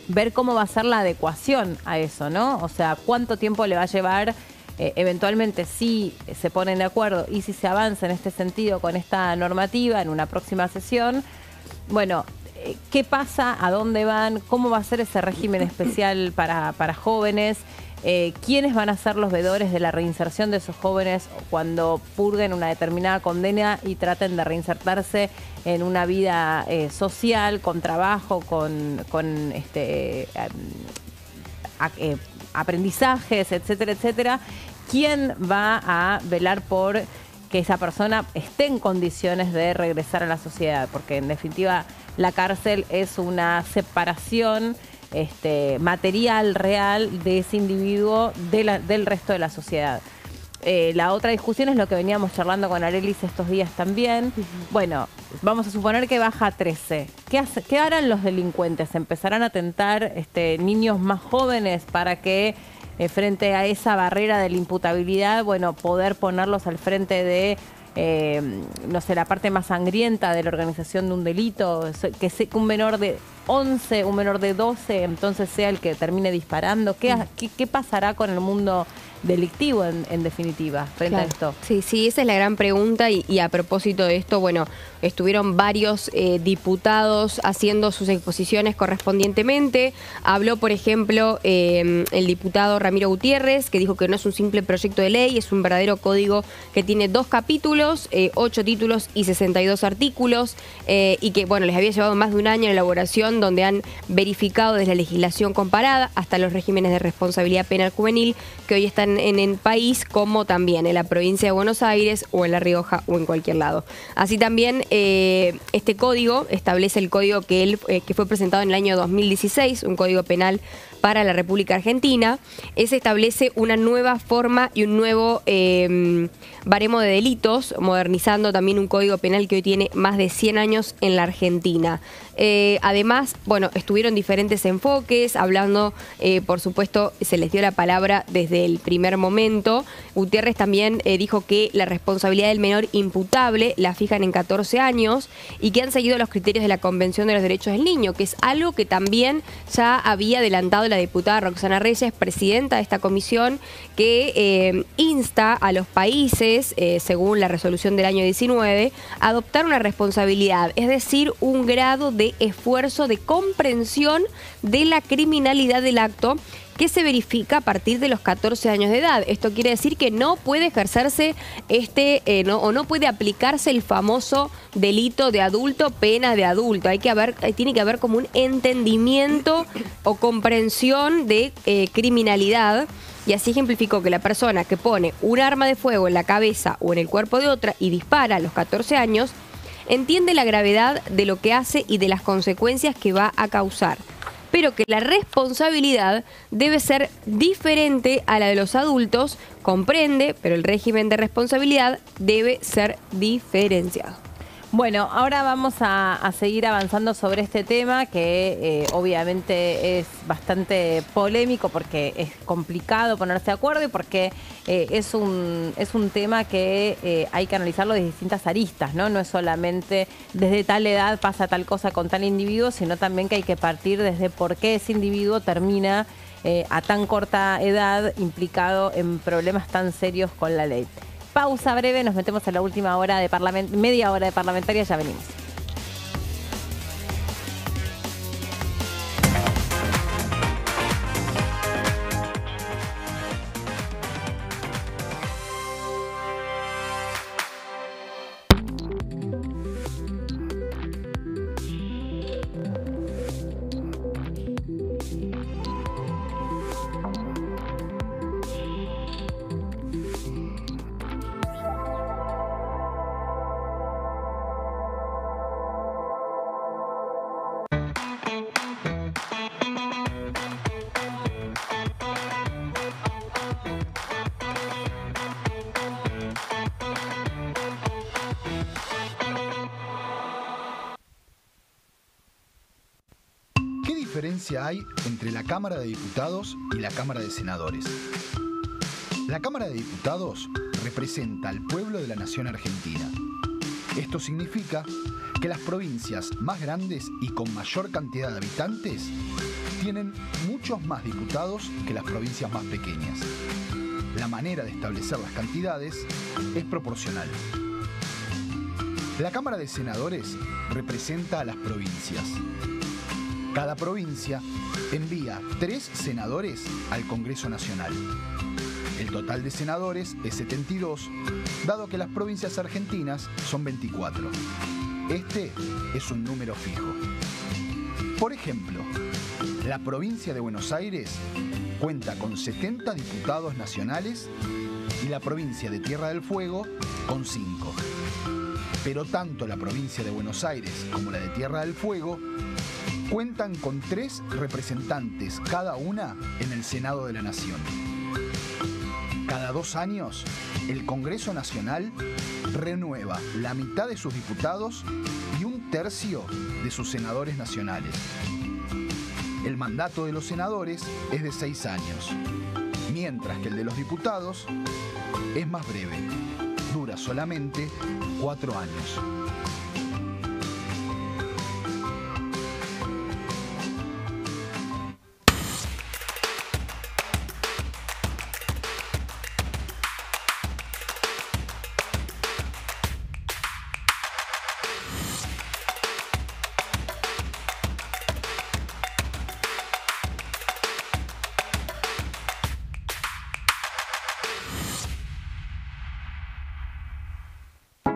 Speaker 1: ver cómo va a ser la adecuación a eso, ¿no? O sea, cuánto tiempo le va a llevar eventualmente, si se ponen de acuerdo y si se avanza en este sentido con esta normativa en una próxima sesión. Bueno, ¿qué pasa? ¿A dónde van? ¿Cómo va a ser ese régimen especial para jóvenes? ¿Quiénes van a ser los veedores de la reinserción de esos jóvenes cuando purguen una determinada condena y traten de reinsertarse en una vida social, con trabajo, con aprendizajes, etcétera, etcétera? ¿quién va a velar por que esa persona esté en condiciones de regresar a la sociedad? Porque en definitiva la cárcel es una separación material, real, de ese individuo del resto de la sociedad. La otra discusión es lo que veníamos charlando con Arelis estos días también. Bueno, vamos a suponer que baja a 13. ¿Qué harán los delincuentes? ¿Empezarán a tentar niños más jóvenes para que frente a esa barrera de la imputabilidad, bueno, poder ponerlos al frente de, no sé, la parte más sangrienta de la organización de un delito? Que un menor de 11, un menor de 12, entonces sea el que termine disparando. ¿Qué pasará con el mundo delictivo en definitiva frente a esto?
Speaker 2: Sí, esa es la gran pregunta y a propósito de esto, bueno, estuvieron varios diputados haciendo sus exposiciones correspondientemente. Habló, por ejemplo, el diputado Ramiro Gutiérrez, que dijo que no es un simple proyecto de ley, es un verdadero código que tiene 2 capítulos, 8 títulos y 62 artículos, y que, bueno, les había llevado más de un año en elaboración, donde han verificado desde la legislación comparada hasta los regímenes de responsabilidad penal juvenil que hoy están en el país, como también en la provincia de Buenos Aires o en La Rioja o en cualquier lado. Así también este código establece el código que fue presentado en el año 2016, un código penal para la República Argentina. Ese establece una nueva forma y un nuevo baremo de delitos, modernizando también un código penal que hoy tiene más de 100 años en la Argentina. Además, bueno, estuvieron diferentes enfoques, hablando, por supuesto, se les dio la palabra desde el primer momento. Gutiérrez también dijo que la responsabilidad del menor imputable la fijan en 14 años y que han seguido los criterios de la Convención de los Derechos del Niño, que es algo que también ya había adelantado la diputada Roxana Reyes, presidenta de esta comisión, que insta a los países, según la resolución del año 19, a adoptar una responsabilidad, es decir, un grado de esfuerzo de comprensión de la criminalidad del acto que se verifica a partir de los 14 años de edad. Esto quiere decir que no puede ejercerse no puede aplicarse el famoso delito de adulto, pena de adulto. Tiene que haber como un entendimiento o comprensión de criminalidad. Y así ejemplificó que la persona que pone un arma de fuego en la cabeza o en el cuerpo de otra y dispara a los 14 años, entiende la gravedad de lo que hace y de las consecuencias que va a causar, pero que la responsabilidad debe ser diferente a la de los adultos, comprende, pero el régimen de responsabilidad debe ser diferenciado.
Speaker 1: Bueno, ahora vamos a seguir avanzando sobre este tema que obviamente es bastante polémico porque es complicado ponerse de acuerdo y porque es un tema que hay que analizarlo de distintas aristas, ¿no? No es solamente desde tal edad pasa tal cosa con tal individuo, sino también que hay que partir desde por qué ese individuo termina a tan corta edad implicado en problemas tan serios con la ley. Pausa breve, nos metemos en la última hora de media hora de parlamentaria, ya venimos.
Speaker 8: ¿Qué diferencia hay entre la Cámara de Diputados y la Cámara de Senadores? La Cámara de Diputados representa al pueblo de la nación argentina. Esto significa que las provincias más grandes y con mayor cantidad de habitantes tienen muchos más diputados que las provincias más pequeñas. La manera de establecer las cantidades es proporcional. La Cámara de Senadores representa a las provincias. Cada provincia envía 3 senadores al Congreso Nacional. El total de senadores es 72, dado que las provincias argentinas son 24. Este es un número fijo. Por ejemplo, la provincia de Buenos Aires cuenta con 70 diputados nacionales y la provincia de Tierra del Fuego con 5. Pero tanto la provincia de Buenos Aires como la de Tierra del Fuego cuentan con 3 representantes cada una en el Senado de la Nación. Cada 2 años, el Congreso Nacional renueva la mitad de sus diputados y 1/3 de sus senadores nacionales. El mandato de los senadores es de 6 años, mientras que el de los diputados es más breve, dura solamente 4 años.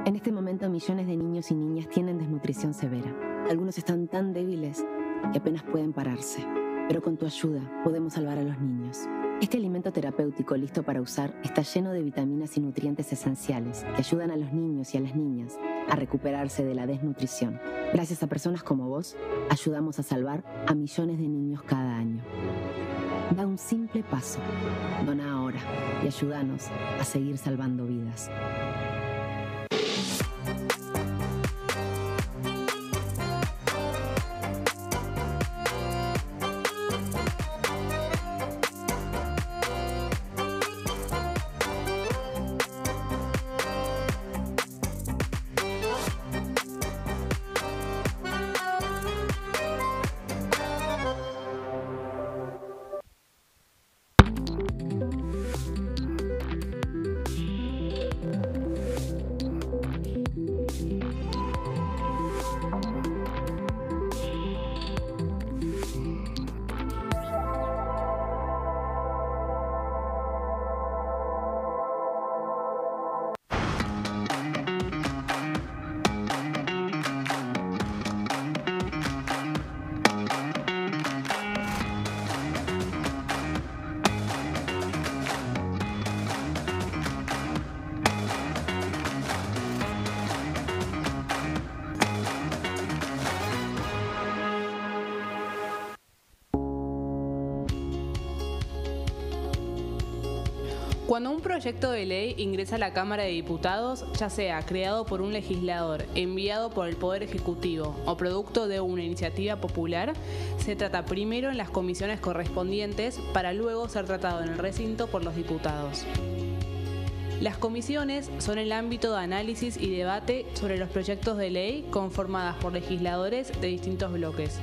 Speaker 7: En este momento, millones de niños y niñas tienen desnutrición severa. Algunos están tan débiles que apenas pueden pararse. Pero con tu ayuda podemos salvar a los niños. Este alimento terapéutico listo para usar está lleno de vitaminas y nutrientes esenciales que ayudan a los niños y a las niñas a recuperarse de la desnutrición. Gracias a personas como vos, ayudamos a salvar a millones de niños cada año. Da un simple paso. Dona ahora y ayúdanos a seguir salvando vidas.
Speaker 6: Cuando un proyecto de ley ingresa a la Cámara de Diputados, ya sea creado por un legislador, enviado por el Poder Ejecutivo o producto de una iniciativa popular, se trata primero en las comisiones correspondientes para luego ser tratado en el recinto por los diputados. Las comisiones son el ámbito de análisis y debate sobre los proyectos de ley conformadas por legisladores de distintos bloques.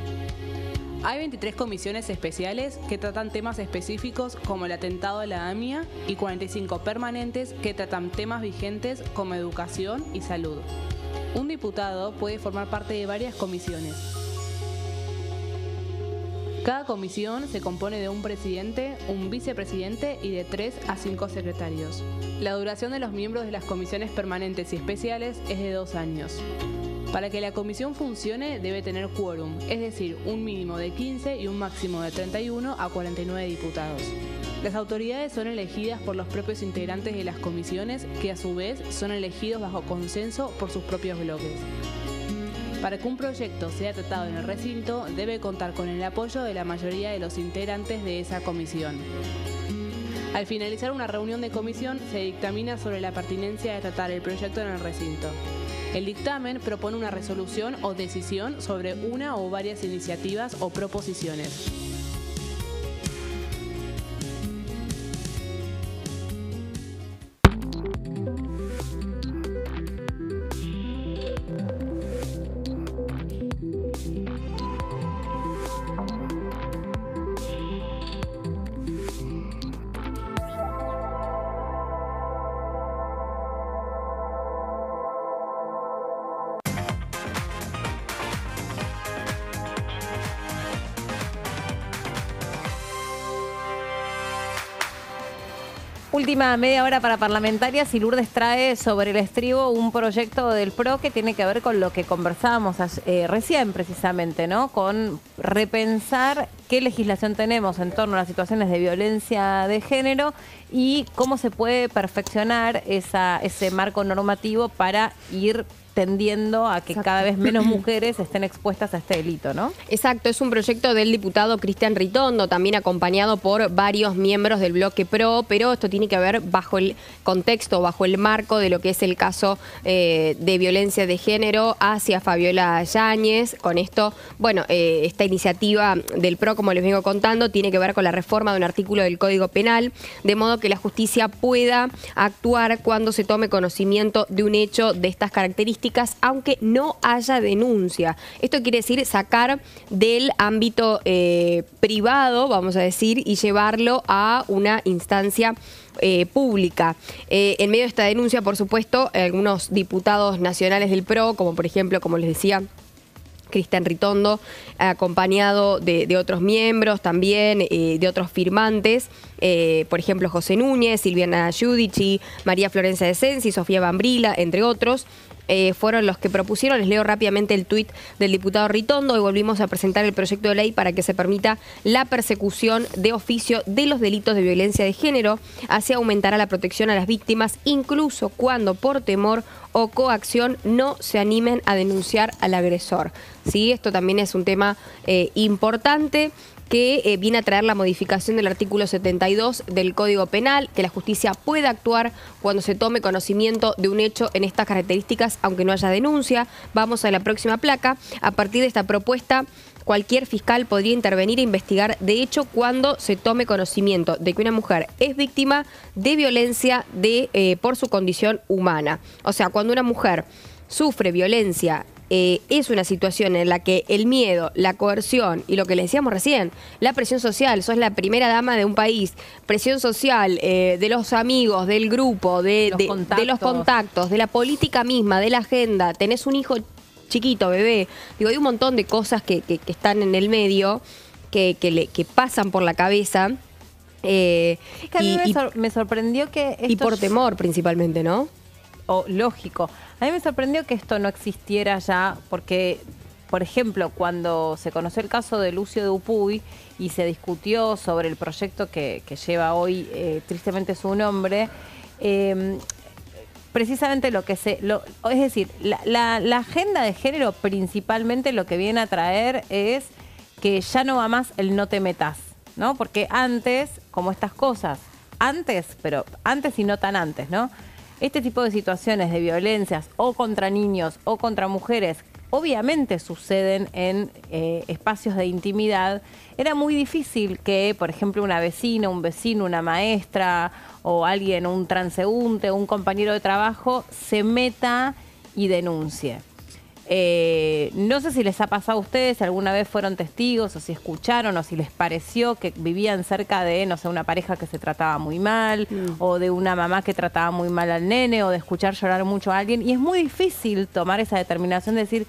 Speaker 6: Hay 23 comisiones especiales que tratan temas específicos como el atentado a la AMIA y 45 permanentes que tratan temas vigentes como educación y salud. Un diputado puede formar parte de varias comisiones. Cada comisión se compone de un presidente, un vicepresidente y de 3 a 5 secretarios. La duración de los miembros de las comisiones permanentes y especiales es de 2 años. Para que la comisión funcione debe tener quórum, es decir, un mínimo de 15 y un máximo de 31 a 49 diputados. Las autoridades son elegidas por los propios integrantes de las comisiones, que a su vez son elegidos bajo consenso por sus propios bloques. Para que un proyecto sea tratado en el recinto, debe contar con el apoyo de la mayoría de los integrantes de esa comisión. Al finalizar una reunión de comisión, se dictamina sobre la pertinencia de tratar el proyecto en el recinto. El dictamen propone una resolución o decisión sobre una o varias iniciativas o proposiciones.
Speaker 1: Última media hora para parlamentarias y Lourdes trae sobre el estribo un proyecto del PRO que tiene que ver con lo que conversábamos recién precisamente, ¿no? Con repensar qué legislación tenemos en torno a las situaciones de violencia de género y cómo se puede perfeccionar ese marco normativo para ir tendiendo a que cada vez menos mujeres estén expuestas a este delito, ¿no?
Speaker 2: Exacto, es un proyecto del diputado Cristian Ritondo, también acompañado por varios miembros del bloque PRO, pero esto tiene que ver bajo el contexto, bajo el marco de lo que es el caso de violencia de género hacia Fabiola Yáñez. Con esto, bueno, esta iniciativa del PRO, como les vengo contando, tiene que ver con la reforma de un artículo del Código Penal, de modo que la justicia pueda actuar cuando se tome conocimiento de un hecho de estas características, aunque no haya denuncia. Esto quiere decir sacar del ámbito privado, vamos a decir, y llevarlo a una instancia pública. En medio de esta denuncia, por supuesto, algunos diputados nacionales del PRO, como por ejemplo, como les decía, Cristian Ritondo, acompañado de otros miembros también, de otros firmantes, por ejemplo José Núñez, Silviana Giudici, María Florencia de Sensi, Sofía Bambrila, entre otros, fueron los que propusieron. Les leo rápidamente el tuit del diputado Ritondo. Hoy volvimos a presentar el proyecto de ley para que se permita la persecución de oficio de los delitos de violencia de género. Así aumentará la protección a las víctimas, incluso cuando por temor o coacción no se animen a denunciar al agresor. ¿Sí? Esto también es un tema importante, que viene a traer la modificación del artículo 72 del Código Penal, que la justicia pueda actuar cuando se tome conocimiento de un hecho en estas características, aunque no haya denuncia. Vamos a la próxima placa. A partir de esta propuesta, cualquier fiscal podría intervenir e investigar de hecho cuando se tome conocimiento de que una mujer es víctima de violencia por su condición humana. O sea, cuando una mujer sufre violencia, es una situación en la que el miedo, la coerción y lo que le decíamos recién, la presión social, sos la primera dama de un país, presión social de los amigos, del grupo, de los contactos, de la política misma, de la agenda, tenés un hijo chiquito, bebé, digo, hay un montón de cosas que están en el medio, que pasan por la cabeza.
Speaker 1: Es que a mí me sorprendió que esto...
Speaker 2: Y por temor principalmente, ¿no?
Speaker 1: Lógico. A mí me sorprendió que esto no existiera ya, porque, por ejemplo, cuando se conoció el caso de Lucio Dupuy y se discutió sobre el proyecto que lleva hoy tristemente su nombre, precisamente lo que es decir, la agenda de género principalmente lo que viene a traer es que ya no va más el no te metas, ¿no? Porque antes, como estas cosas, pero antes y no tan antes, ¿no? Este tipo de situaciones de violencias o contra niños o contra mujeres obviamente suceden en espacios de intimidad. Era muy difícil que, por ejemplo, una vecina, un vecino, una maestra o alguien, un transeúnte, un compañero de trabajo se meta y denuncie. No sé si les ha pasado a ustedes, si alguna vez fueron testigos o si escucharon o si les pareció que vivían cerca de, no sé, una pareja que se trataba muy mal o de una mamá que trataba muy mal al nene o de escuchar llorar mucho a alguien. Y es muy difícil tomar esa determinación de decir,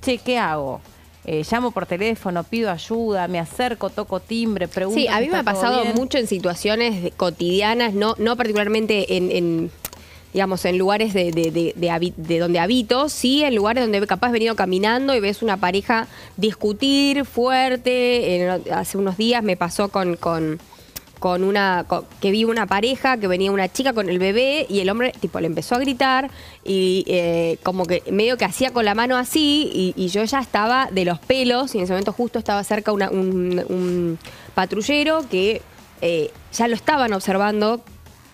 Speaker 1: che, ¿qué hago? Llamo por teléfono, pido ayuda, me acerco, toco timbre, pregunto.
Speaker 2: Sí, a mí me ha pasado mucho en situaciones cotidianas, no particularmente digamos, en lugares de donde habito, sí, en lugares donde capaz he venido caminando y ves una pareja discutir fuerte. Hace unos días me pasó que vi una pareja que venía una chica con el bebé y el hombre tipo le empezó a gritar y como que medio que hacía con la mano así y yo ya estaba de los pelos y en ese momento justo estaba cerca un patrullero que ya lo estaban observando,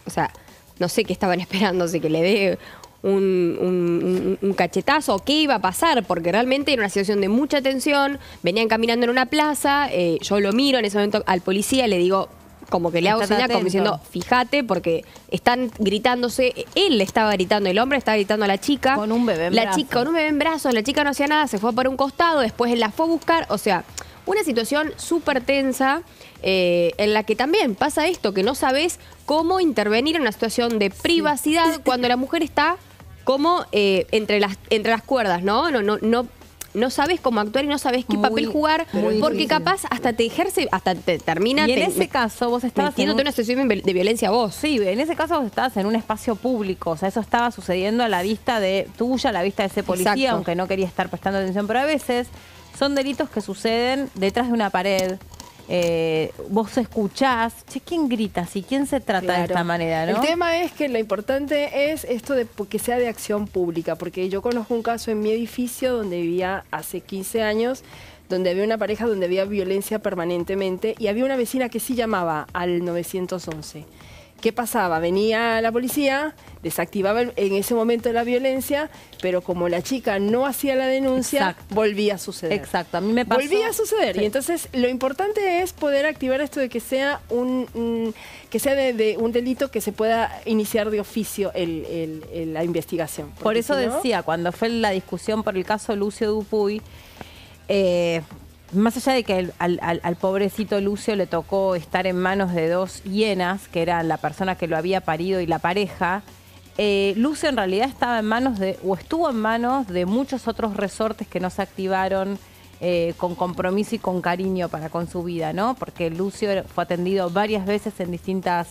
Speaker 2: o sea, no sé qué estaban esperando, que le dé un cachetazo o qué iba a pasar, porque realmente era una situación de mucha tensión. Venían caminando en una plaza, yo lo miro en ese momento al policía, le digo, como que le hago señal como diciendo, fíjate, porque están gritándose, él le estaba gritando, el hombre estaba gritando a la chica.
Speaker 1: Con un bebé en brazos.
Speaker 2: Con un bebé en brazos, la chica no hacía nada, se fue por un costado, después él la fue a buscar, o sea, una situación súper tensa en la que también pasa esto, que no sabes cómo intervenir en una situación de privacidad cuando la mujer está como entre las cuerdas, ¿no? No sabes cómo actuar y no sabes qué papel jugar, porque difícil. Capaz hasta te ejerce, hasta te termina...
Speaker 1: Y en ese caso vos estabas...
Speaker 2: Metiéndote en una situación de violencia vos.
Speaker 1: Sí, en ese caso vos estabas en un espacio público, o sea, eso estaba sucediendo a la vista tuya, a la vista de ese policía, aunque no quería estar prestando atención, pero a veces son delitos que suceden detrás de una pared vos escuchás, che, ¿quién grita? ¿Sí? ¿Quién se trata de esta manera? ¿No?
Speaker 3: El tema es que lo importante es esto de que sea de acción pública, porque yo conozco un caso en mi edificio donde vivía hace 15 años, donde había una pareja donde había violencia permanentemente y había una vecina que sí llamaba al 911. ¿Qué pasaba? Venía la policía, desactivaba en ese momento la violencia, pero como la chica no hacía la denuncia, volvía a suceder.
Speaker 1: Exacto, a mí me pasó.
Speaker 3: Volvía a suceder. Sí. Y entonces lo importante es poder activar esto de que sea que sea de un delito que se pueda iniciar de oficio la investigación.
Speaker 1: Por eso decía, cuando fue la discusión por el caso Lucio Dupuy, más allá de que al pobrecito Lucio le tocó estar en manos de dos hienas, que eran la persona que lo había parido y la pareja, Lucio en realidad estaba en manos estuvo en manos de muchos otros resortes que no se activaron con compromiso y con cariño para con su vida, ¿no? Porque Lucio fue atendido varias veces en distintas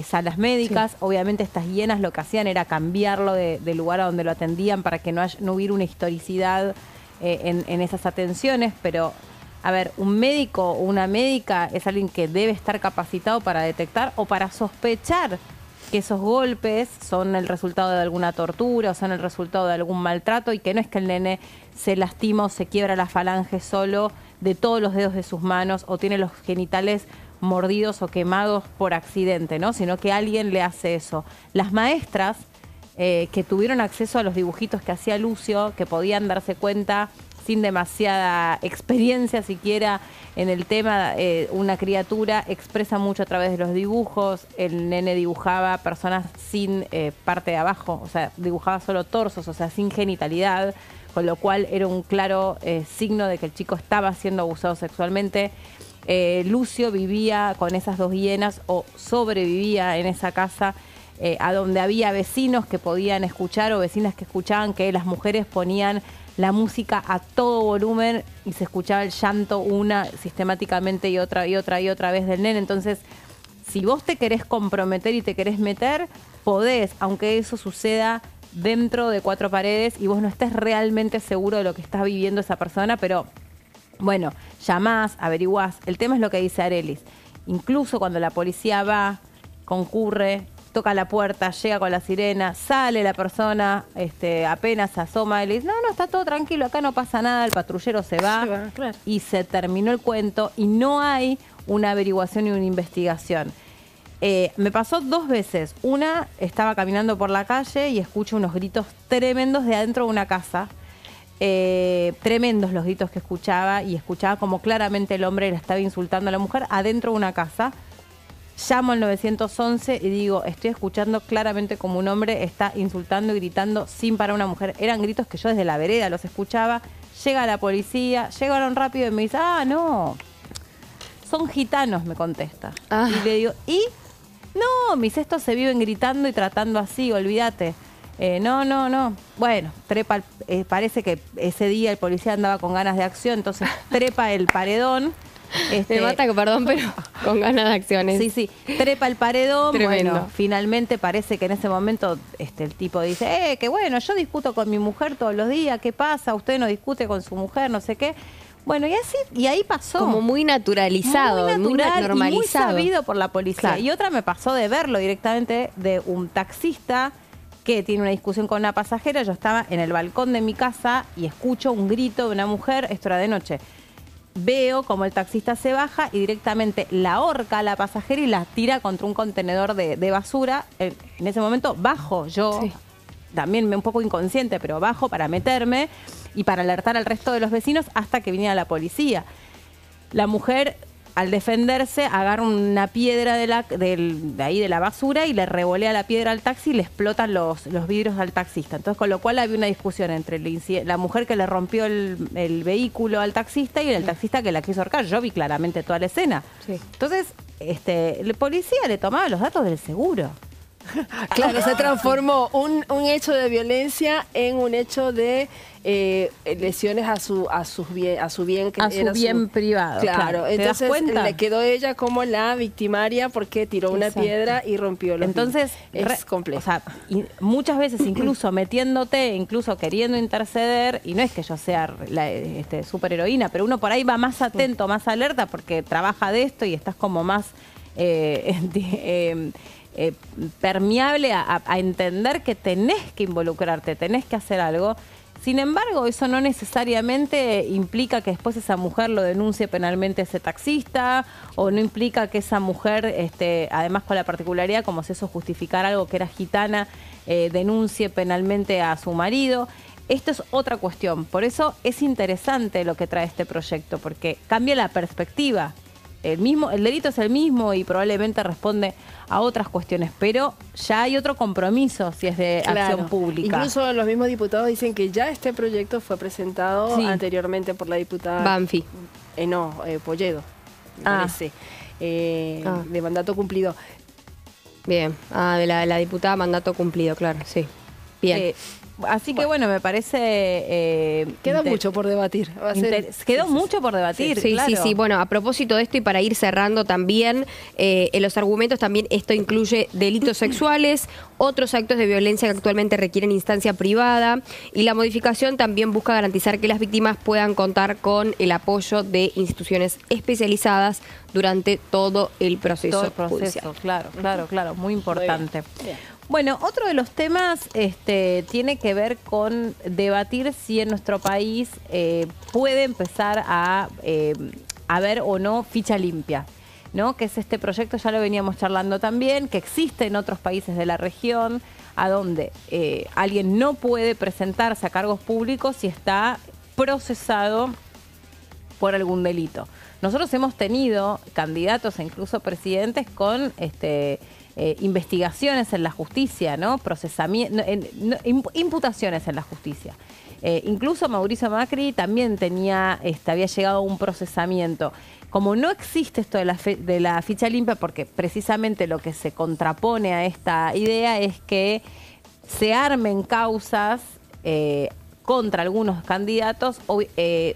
Speaker 1: salas médicas. Sí. Obviamente estas hienas lo que hacían era cambiarlo del lugar a donde lo atendían para que no hubiera una historicidad en esas atenciones, pero a ver, un médico o una médica es alguien que debe estar capacitado para detectar o para sospechar que esos golpes son el resultado de alguna tortura o son el resultado de algún maltrato y que no es que el nene se lastima o se quiebra la falange solo de todos los dedos de sus manos o tiene los genitales mordidos o quemados por accidente, ¿no? Sino que alguien le hace eso. Las maestras que tuvieron acceso a los dibujitos que hacía Lucio, que podían darse cuenta sin demasiada experiencia siquiera en el tema, una criatura expresa mucho a través de los dibujos. El nene dibujaba personas sin parte de abajo, o sea, dibujaba solo torsos, o sea, sin genitalidad, con lo cual era un claro signo de que el chico estaba siendo abusado sexualmente. Lucio vivía con esas dos hienas o sobrevivía en esa casa a donde había vecinos que podían escuchar o vecinas que escuchaban que las mujeres ponían la música a todo volumen y se escuchaba el llanto una sistemáticamente y otra vez del nene. Entonces, si vos te querés comprometer y te querés meter, podés, aunque eso suceda dentro de cuatro paredes y vos no estés realmente seguro de lo que está viviendo esa persona, pero bueno, llamás, averiguás. El tema es lo que dice Arelis. Incluso cuando la policía va, concurre, toca la puerta, llega con la sirena, sale la persona, apenas se asoma y le dice, no, está todo tranquilo, acá no pasa nada, el patrullero se va, claro. Y se terminó el cuento y no hay una averiguación y una investigación. Me pasó dos veces. Una, estaba caminando por la calle y escucho unos gritos tremendos de adentro de una casa. Tremendos los gritos que escuchaba y escuchaba como claramente el hombre le estaba insultando a la mujer adentro de una casa. Llamo al 911 y digo, estoy escuchando claramente como un hombre está insultando y gritando sin parar a una mujer. Eran gritos que yo desde la vereda los escuchaba. Llega la policía, llegaron rápido y me dice, no, son gitanos, me contesta. Y le digo, ¿y? No, mis estos se viven gritando y tratando así, olvídate. No. Bueno, trepa, parece que ese día el policía andaba con ganas de acción, entonces trepa el paredón.
Speaker 2: Me mata, perdón, pero con ganas de acciones.
Speaker 1: Sí, trepa el paredón.
Speaker 2: Tremendo.
Speaker 1: Bueno, finalmente parece que en ese momento el tipo dice, que bueno, yo discuto con mi mujer todos los días, ¿qué pasa? Usted no discute con su mujer, no sé qué. Bueno, y ahí pasó.
Speaker 2: Como muy naturalizado, muy normalizado.
Speaker 1: Y muy sabido por la policía.
Speaker 2: Claro.
Speaker 1: Y otra me pasó de verlo directamente de un taxista que tiene una discusión con una pasajera. Yo estaba en el balcón de mi casa y escucho un grito de una mujer, esto era de noche. Veo como el taxista se baja y directamente la ahorca a la pasajera y la tira contra un contenedor de basura. En ese momento bajo yo, también un poco inconsciente, pero bajo para meterme y para alertar al resto de los vecinos hasta que viniera la policía. La mujer, al defenderse, agarra una piedra de ahí de la basura y le revolea la piedra al taxi y le explotan los vidrios al taxista. Entonces, con lo cual había una discusión entre la mujer que le rompió el vehículo al taxista y el taxista que la quiso ahorcar. Yo vi claramente toda la escena. Sí. Entonces, el policía le tomaba los datos del seguro.
Speaker 3: Claro, se transformó un hecho de violencia en un hecho de lesiones a su bien que
Speaker 1: a su
Speaker 3: era
Speaker 1: bien privado.
Speaker 3: Claro,
Speaker 1: ¿Te das
Speaker 3: entonces
Speaker 1: cuenta?
Speaker 3: le quedó ella como la victimaria porque tiró una
Speaker 1: Exacto.
Speaker 3: piedra y rompió los
Speaker 1: Entonces,
Speaker 3: vidrios. Es complejo.
Speaker 1: O sea, muchas veces incluso metiéndote, incluso queriendo interceder, y no es que yo sea la superheroína, pero uno por ahí va más atento, más alerta, porque trabaja de esto y estás como más permeable a entender que tenés que involucrarte, tenés que hacer algo. Sin embargo, eso no necesariamente implica que después esa mujer lo denuncie penalmente a ese taxista, o no implica que esa mujer, además con la particularidad, como si eso justificara algo que era gitana, denuncie penalmente a su marido. Esto es otra cuestión. Por eso es interesante lo que trae este proyecto, porque cambia la perspectiva. El delito es el mismo y probablemente responde a otras cuestiones, pero ya hay otro compromiso si es de acción pública.
Speaker 3: Incluso los mismos diputados dicen que ya este proyecto fue presentado anteriormente por la diputada
Speaker 2: Banfi.
Speaker 3: Polledo, me parece, de mandato cumplido.
Speaker 2: Bien, de la diputada mandato cumplido, claro, sí. Bien.
Speaker 1: Así que bueno, me parece...
Speaker 3: queda mucho por debatir.
Speaker 1: Quedó mucho por debatir,
Speaker 2: Sí,
Speaker 1: claro.
Speaker 2: sí. Bueno, a propósito de esto y para ir cerrando también, en los argumentos también esto incluye delitos sexuales, otros actos de violencia que actualmente requieren instancia privada, y la modificación también busca garantizar que las víctimas puedan contar con el apoyo de instituciones especializadas durante todo el proceso judicial.
Speaker 1: Claro, muy importante. Bueno, otro de los temas tiene que ver con debatir si en nuestro país puede empezar a haber o no ficha limpia, ¿no? Que es este proyecto, ya lo veníamos charlando también, que existe en otros países de la región, a donde alguien no puede presentarse a cargos públicos si está procesado por algún delito. Nosotros hemos tenido candidatos e incluso presidentes con investigaciones en la justicia, ¿no? Imputaciones en la justicia. Incluso Mauricio Macri también había llegado a un procesamiento. Como no existe esto de la ficha limpia, porque precisamente lo que se contrapone a esta idea es que se armen causas contra algunos candidatos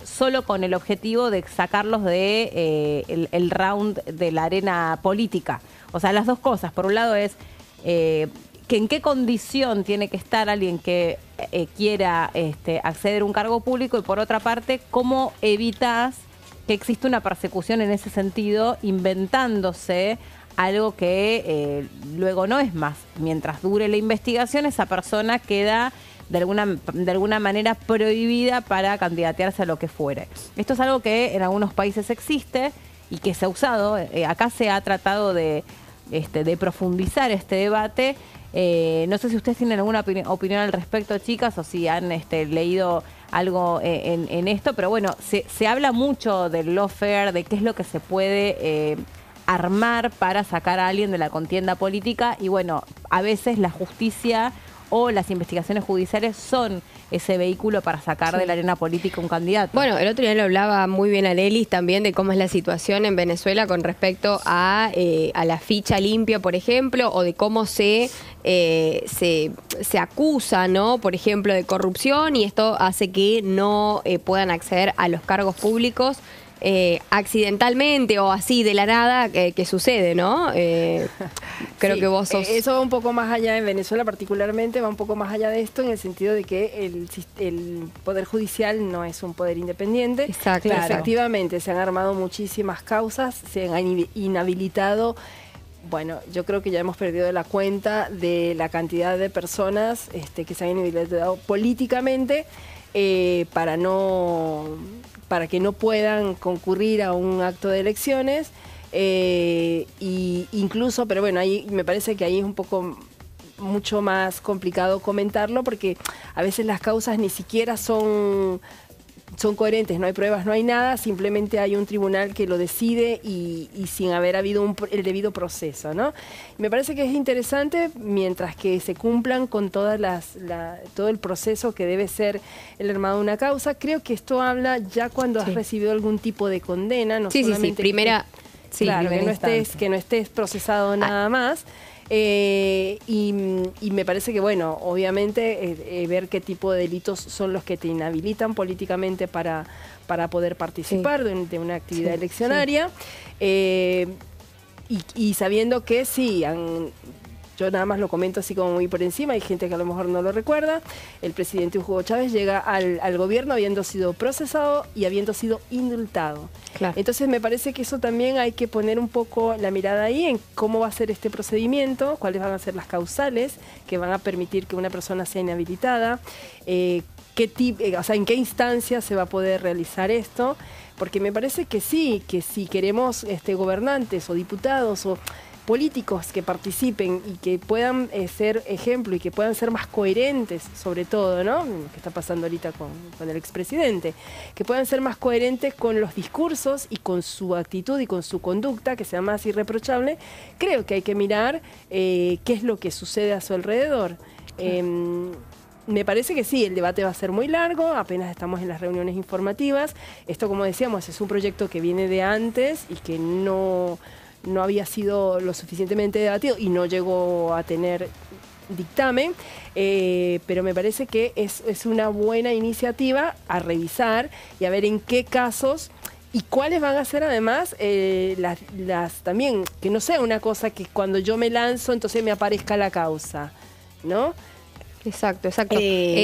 Speaker 1: solo con el objetivo de sacarlos de el round de la arena política. O sea, las dos cosas. Por un lado es que en qué condición tiene que estar alguien que quiera acceder a un cargo público, y por otra parte, cómo evitas que exista una persecución en ese sentido, inventándose algo que luego no es más. Mientras dure la investigación, esa persona queda de alguna manera prohibida para candidatearse a lo que fuere. Esto es algo que en algunos países existe y que se ha usado. Acá se ha tratado de profundizar este debate. No sé si ustedes tienen alguna opinión al respecto, chicas, o si han leído algo en esto, pero bueno, se habla mucho del lawfare, de qué es lo que se puede armar para sacar a alguien de la contienda política, y bueno, a veces la justicia o las investigaciones judiciales son ese vehículo para sacar de la arena política un candidato.
Speaker 2: Bueno, el otro día lo hablaba muy bien Arelis también de cómo es la situación en Venezuela con respecto a la ficha limpia, por ejemplo, o de cómo se acusa, ¿no? Por ejemplo, de corrupción, y esto hace que no puedan acceder a los cargos públicos accidentalmente o así de la nada que sucede, ¿no? Creo que vos sos...
Speaker 3: Eso va un poco más allá, en Venezuela particularmente, va un poco más allá de esto, en el sentido de que el Poder Judicial no es un poder independiente.
Speaker 2: Exacto.
Speaker 3: Pero efectivamente se han armado muchísimas causas, se han inhabilitado. Bueno, yo creo que ya hemos perdido la cuenta de la cantidad de personas que se han inhabilitado políticamente para que no puedan concurrir a un acto de elecciones, y incluso, pero bueno, ahí me parece que ahí es un poco mucho más complicado comentarlo, porque a veces las causas ni siquiera son coherentes, no hay pruebas, no hay nada, simplemente hay un tribunal que lo decide y sin haber habido el debido proceso, ¿no? Me parece que es interesante, mientras que se cumplan con todo el proceso que debe ser el armado de una causa. Creo que esto habla ya cuando has recibido algún tipo de condena, no solamente
Speaker 2: primera,
Speaker 3: que no estés procesado nada más. Y me parece que, bueno, obviamente ver qué tipo de delitos son los que te inhabilitan políticamente para poder participar de una actividad eleccionaria. Y sabiendo que sí, yo nada más lo comento así como muy por encima, hay gente que a lo mejor no lo recuerda, el presidente Hugo Chávez llega al gobierno habiendo sido procesado y habiendo sido indultado.
Speaker 2: Claro.
Speaker 3: Entonces me parece que eso también hay que poner un poco la mirada ahí en cómo va a ser este procedimiento, cuáles van a ser las causales que van a permitir que una persona sea inhabilitada, en qué instancia se va a poder realizar esto, porque me parece que sí, que si queremos gobernantes o diputados o políticos que participen y que puedan ser ejemplo y que puedan ser más coherentes, sobre todo, ¿no? Lo que está pasando ahorita con el expresidente, que puedan ser más coherentes con los discursos y con su actitud y con su conducta, que sea más irreprochable. Creo que hay que mirar qué es lo que sucede a su alrededor. Me parece que sí, el debate va a ser muy largo, apenas estamos en las reuniones informativas. Esto, como decíamos, es un proyecto que viene de antes y que no había sido lo suficientemente debatido y no llegó a tener dictamen, pero me parece que es una buena iniciativa a revisar y a ver en qué casos y cuáles van a ser además las también, que no sea una cosa que cuando yo me lanzo entonces me aparezca la causa, ¿no?
Speaker 2: Exacto, exacto.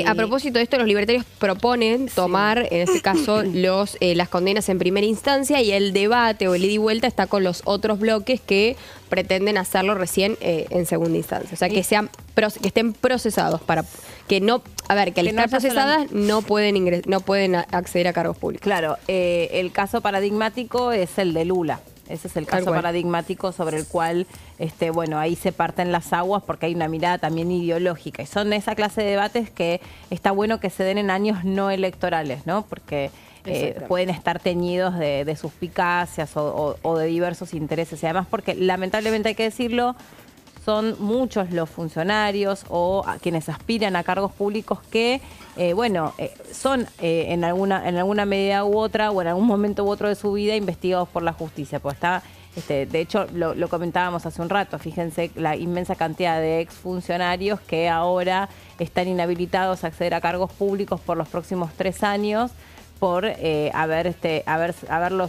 Speaker 2: A propósito de esto, los libertarios proponen tomar, en este caso, las condenas en primera instancia y el debate o el ida y vuelta está con los otros bloques que pretenden hacerlo recién en segunda instancia. O sea, que estén procesados para que no, a ver, que al estar procesadas no pueden acceder a cargos públicos.
Speaker 1: Claro, el caso paradigmático es el de Lula. Ese es el caso paradigmático sobre el cual, bueno, ahí se parten las aguas porque hay una mirada también ideológica. Y son esa clase de debates que está bueno que se den en años no electorales, ¿no? Porque pueden estar teñidos de suspicacias o de diversos intereses. Y además porque, lamentablemente hay que decirlo, son muchos los funcionarios o a quienes aspiran a cargos públicos que, son en alguna medida u otra o en algún momento u otro de su vida investigados por la justicia. Pues está, de hecho, lo comentábamos hace un rato, fíjense la inmensa cantidad de exfuncionarios que ahora están inhabilitados a acceder a cargos públicos por los próximos 3 años por haberlos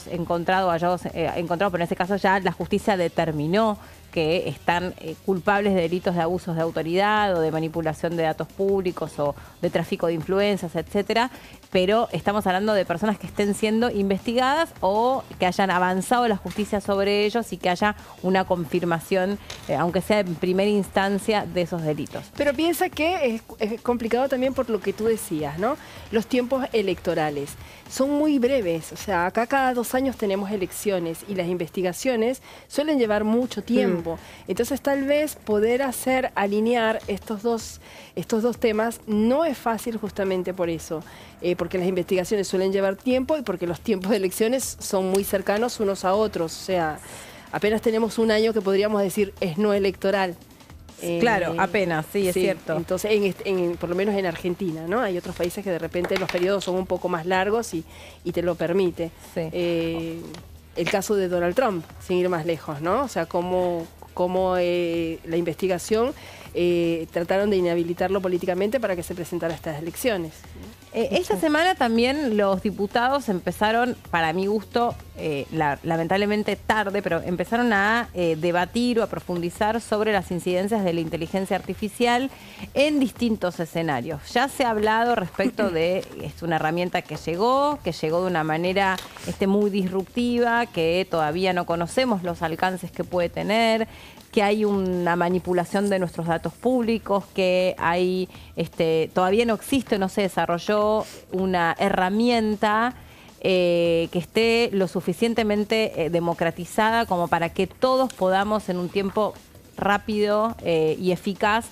Speaker 1: encontrado, pero en este caso ya la justicia determinó que están culpables de delitos de abusos de autoridad o de manipulación de datos públicos o de tráfico de influencias, etcétera, pero estamos hablando de personas que estén siendo investigadas o que hayan avanzado la justicia sobre ellos y que haya una confirmación, aunque sea en primera instancia, de esos delitos.
Speaker 3: Pero piensa que es complicado también por lo que tú decías, ¿no? Los tiempos electorales son muy breves, o sea, acá cada 2 años tenemos elecciones y las investigaciones suelen llevar mucho tiempo. Entonces tal vez poder alinear estos dos temas no es fácil justamente por eso, porque las investigaciones suelen llevar tiempo y porque los tiempos de elecciones son muy cercanos unos a otros, o sea, apenas tenemos un año que podríamos decir es no electoral.
Speaker 1: Claro, apenas, sí, es cierto.
Speaker 3: Entonces, por lo menos en Argentina, ¿no? Hay otros países que de repente los periodos son un poco más largos y te lo permite.
Speaker 1: Sí.
Speaker 3: El caso de Donald Trump, sin ir más lejos, ¿no? O sea, cómo la investigación trataron de inhabilitarlo políticamente para que se presentara a estas elecciones.
Speaker 1: Esta semana también los diputados empezaron, para mi gusto, lamentablemente tarde, pero empezaron a debatir o a profundizar sobre las incidencias de la inteligencia artificial en distintos escenarios. Ya se ha hablado respecto de, es una herramienta que llegó de una manera muy disruptiva, que todavía no conocemos los alcances que puede tener, que hay una manipulación de nuestros datos públicos, que hay todavía no existe, no se desarrolló una herramienta que esté lo suficientemente democratizada como para que todos podamos en un tiempo rápido y eficaz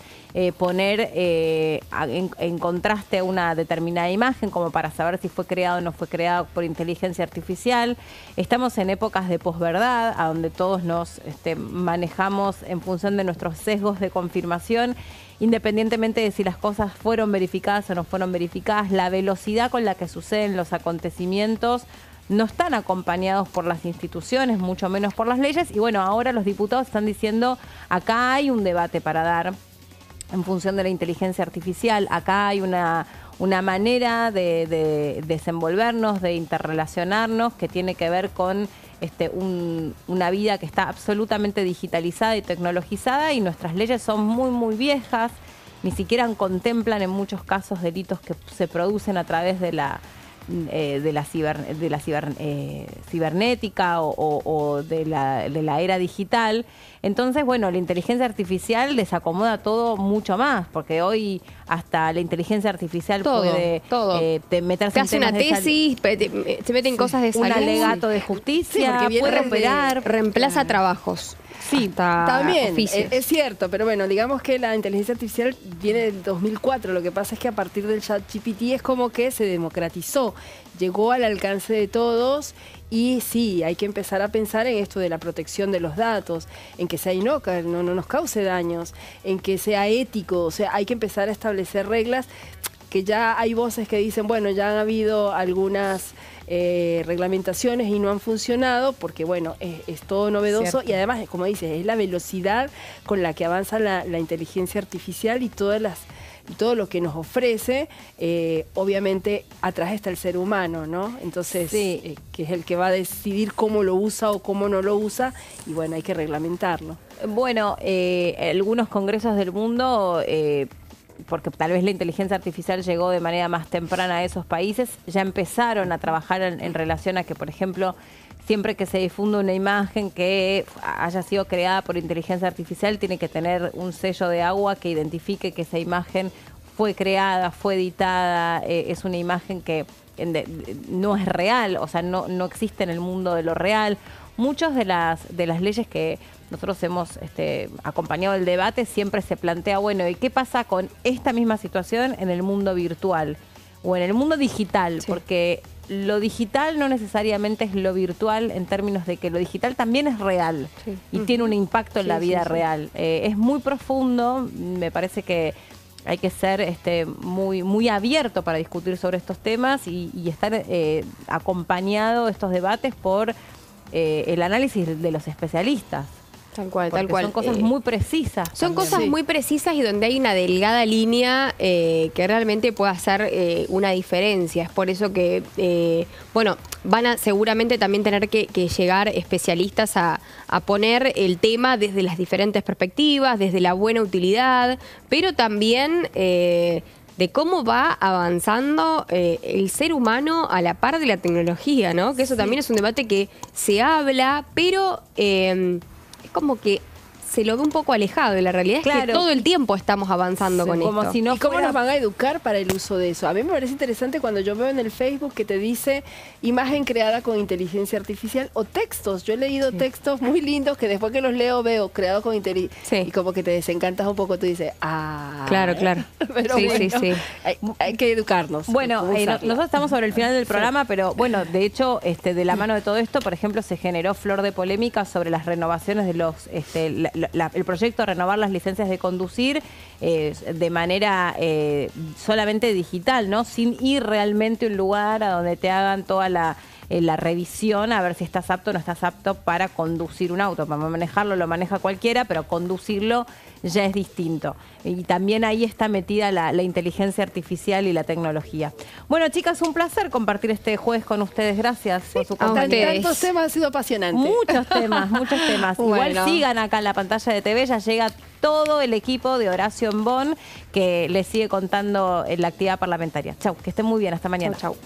Speaker 1: poner en contraste una determinada imagen como para saber si fue creado o no fue creado por inteligencia artificial. Estamos en épocas de posverdad, a donde todos nos manejamos en función de nuestros sesgos de confirmación, independientemente de si las cosas fueron verificadas o no fueron verificadas. La velocidad con la que suceden los acontecimientos no están acompañados por las instituciones, mucho menos por las leyes. Y bueno, ahora los diputados están diciendo, acá hay un debate para dar en función de la inteligencia artificial, acá hay una manera de desenvolvernos, de interrelacionarnos, que tiene que ver con una vida que está absolutamente digitalizada y tecnologizada, y nuestras leyes son muy, muy viejas, ni siquiera contemplan en muchos casos delitos que se producen a través de la cibernética o de la era digital. Entonces, bueno, la inteligencia artificial desacomoda todo mucho más, porque hoy hasta la inteligencia artificial puede meterse
Speaker 2: en hace una tesis, se mete en cosas de salud,
Speaker 1: un alegato de justicia, puede operar,
Speaker 2: reemplaza trabajos.
Speaker 3: Sí, también, es cierto, pero bueno, digamos que la inteligencia artificial viene del 2004, lo que pasa es que a partir del ChatGPT es como que se democratizó, llegó al alcance de todos y sí, hay que empezar a pensar en esto de la protección de los datos, en que sea inocuo, no nos cause daños, en que sea ético, o sea, hay que empezar a establecer reglas, que ya hay voces que dicen, bueno, ya han habido algunas reglamentaciones y no han funcionado porque, bueno, es todo novedoso. Cierto. Y además, como dices, es la velocidad con la que avanza la inteligencia artificial y todo lo que nos ofrece, obviamente atrás está el ser humano, ¿no? Entonces, que es el que va a decidir cómo lo usa o cómo no lo usa, y bueno, hay que reglamentarlo.
Speaker 1: Bueno, algunos congresos del mundo, porque tal vez la inteligencia artificial llegó de manera más temprana a esos países, ya empezaron a trabajar en relación a que, por ejemplo, siempre que se difunda una imagen que haya sido creada por inteligencia artificial, tiene que tener un sello de agua que identifique que esa imagen fue creada, fue editada, es una imagen que no es real, o sea, no existe en el mundo de lo real. Muchas de las leyes que nosotros hemos acompañado el debate, siempre se plantea, bueno, ¿y qué pasa con esta misma situación en el mundo virtual o en el mundo digital? Sí. Porque lo digital no necesariamente es lo virtual, en términos de que lo digital también es real, sí, y tiene un impacto en la vida real. Es muy profundo, me parece que hay que ser muy, muy abierto para discutir sobre estos temas y estar acompañado estos debates por el análisis de los especialistas.
Speaker 2: Tal cual, tal cual.
Speaker 1: Son cosas muy precisas.
Speaker 2: Son cosas muy precisas y donde hay una delgada línea que realmente puede hacer una diferencia. Es por eso que, bueno, van a seguramente también tener que llegar especialistas a poner el tema desde las diferentes perspectivas, desde la buena utilidad, pero también de cómo va avanzando el ser humano a la par de la tecnología, ¿no? Que eso también es un debate que se habla, pero es como que se lo ve un poco alejado de la realidad. Es que todo el tiempo estamos avanzando con esto.
Speaker 3: Si no ¿Y cómo nos van a educar para el uso de eso? A mí me parece interesante cuando yo veo en el Facebook que te dice imagen creada con inteligencia artificial o textos. Yo he leído textos muy lindos que después que los leo veo creado con inteligencia y como que te desencantas un poco. Tú dices,
Speaker 2: claro.
Speaker 3: Pero sí. Hay que educarnos.
Speaker 1: Bueno, nosotros estamos sobre el final del programa, pero bueno, de hecho, de la mano de todo esto, por ejemplo, se generó flor de polémica sobre las renovaciones de los el proyecto de renovar las licencias de conducir de manera solamente digital, ¿no? Sin ir realmente a un lugar a donde te hagan toda la revisión a ver si estás apto o no estás apto para conducir un auto. Para manejarlo lo maneja cualquiera, pero conducirlo ya es distinto. Y también ahí está metida la inteligencia artificial y la tecnología. Bueno, chicas, un placer compartir este jueves con ustedes. Gracias por su compañía.
Speaker 3: Tantos temas, ha sido apasionante.
Speaker 1: Muchos temas. Bueno. Igual sigan acá en la pantalla de TV, ya llega todo el equipo de Horacio Embón que les sigue contando en la actividad parlamentaria. Chau, que estén muy bien, hasta mañana.
Speaker 2: Chau.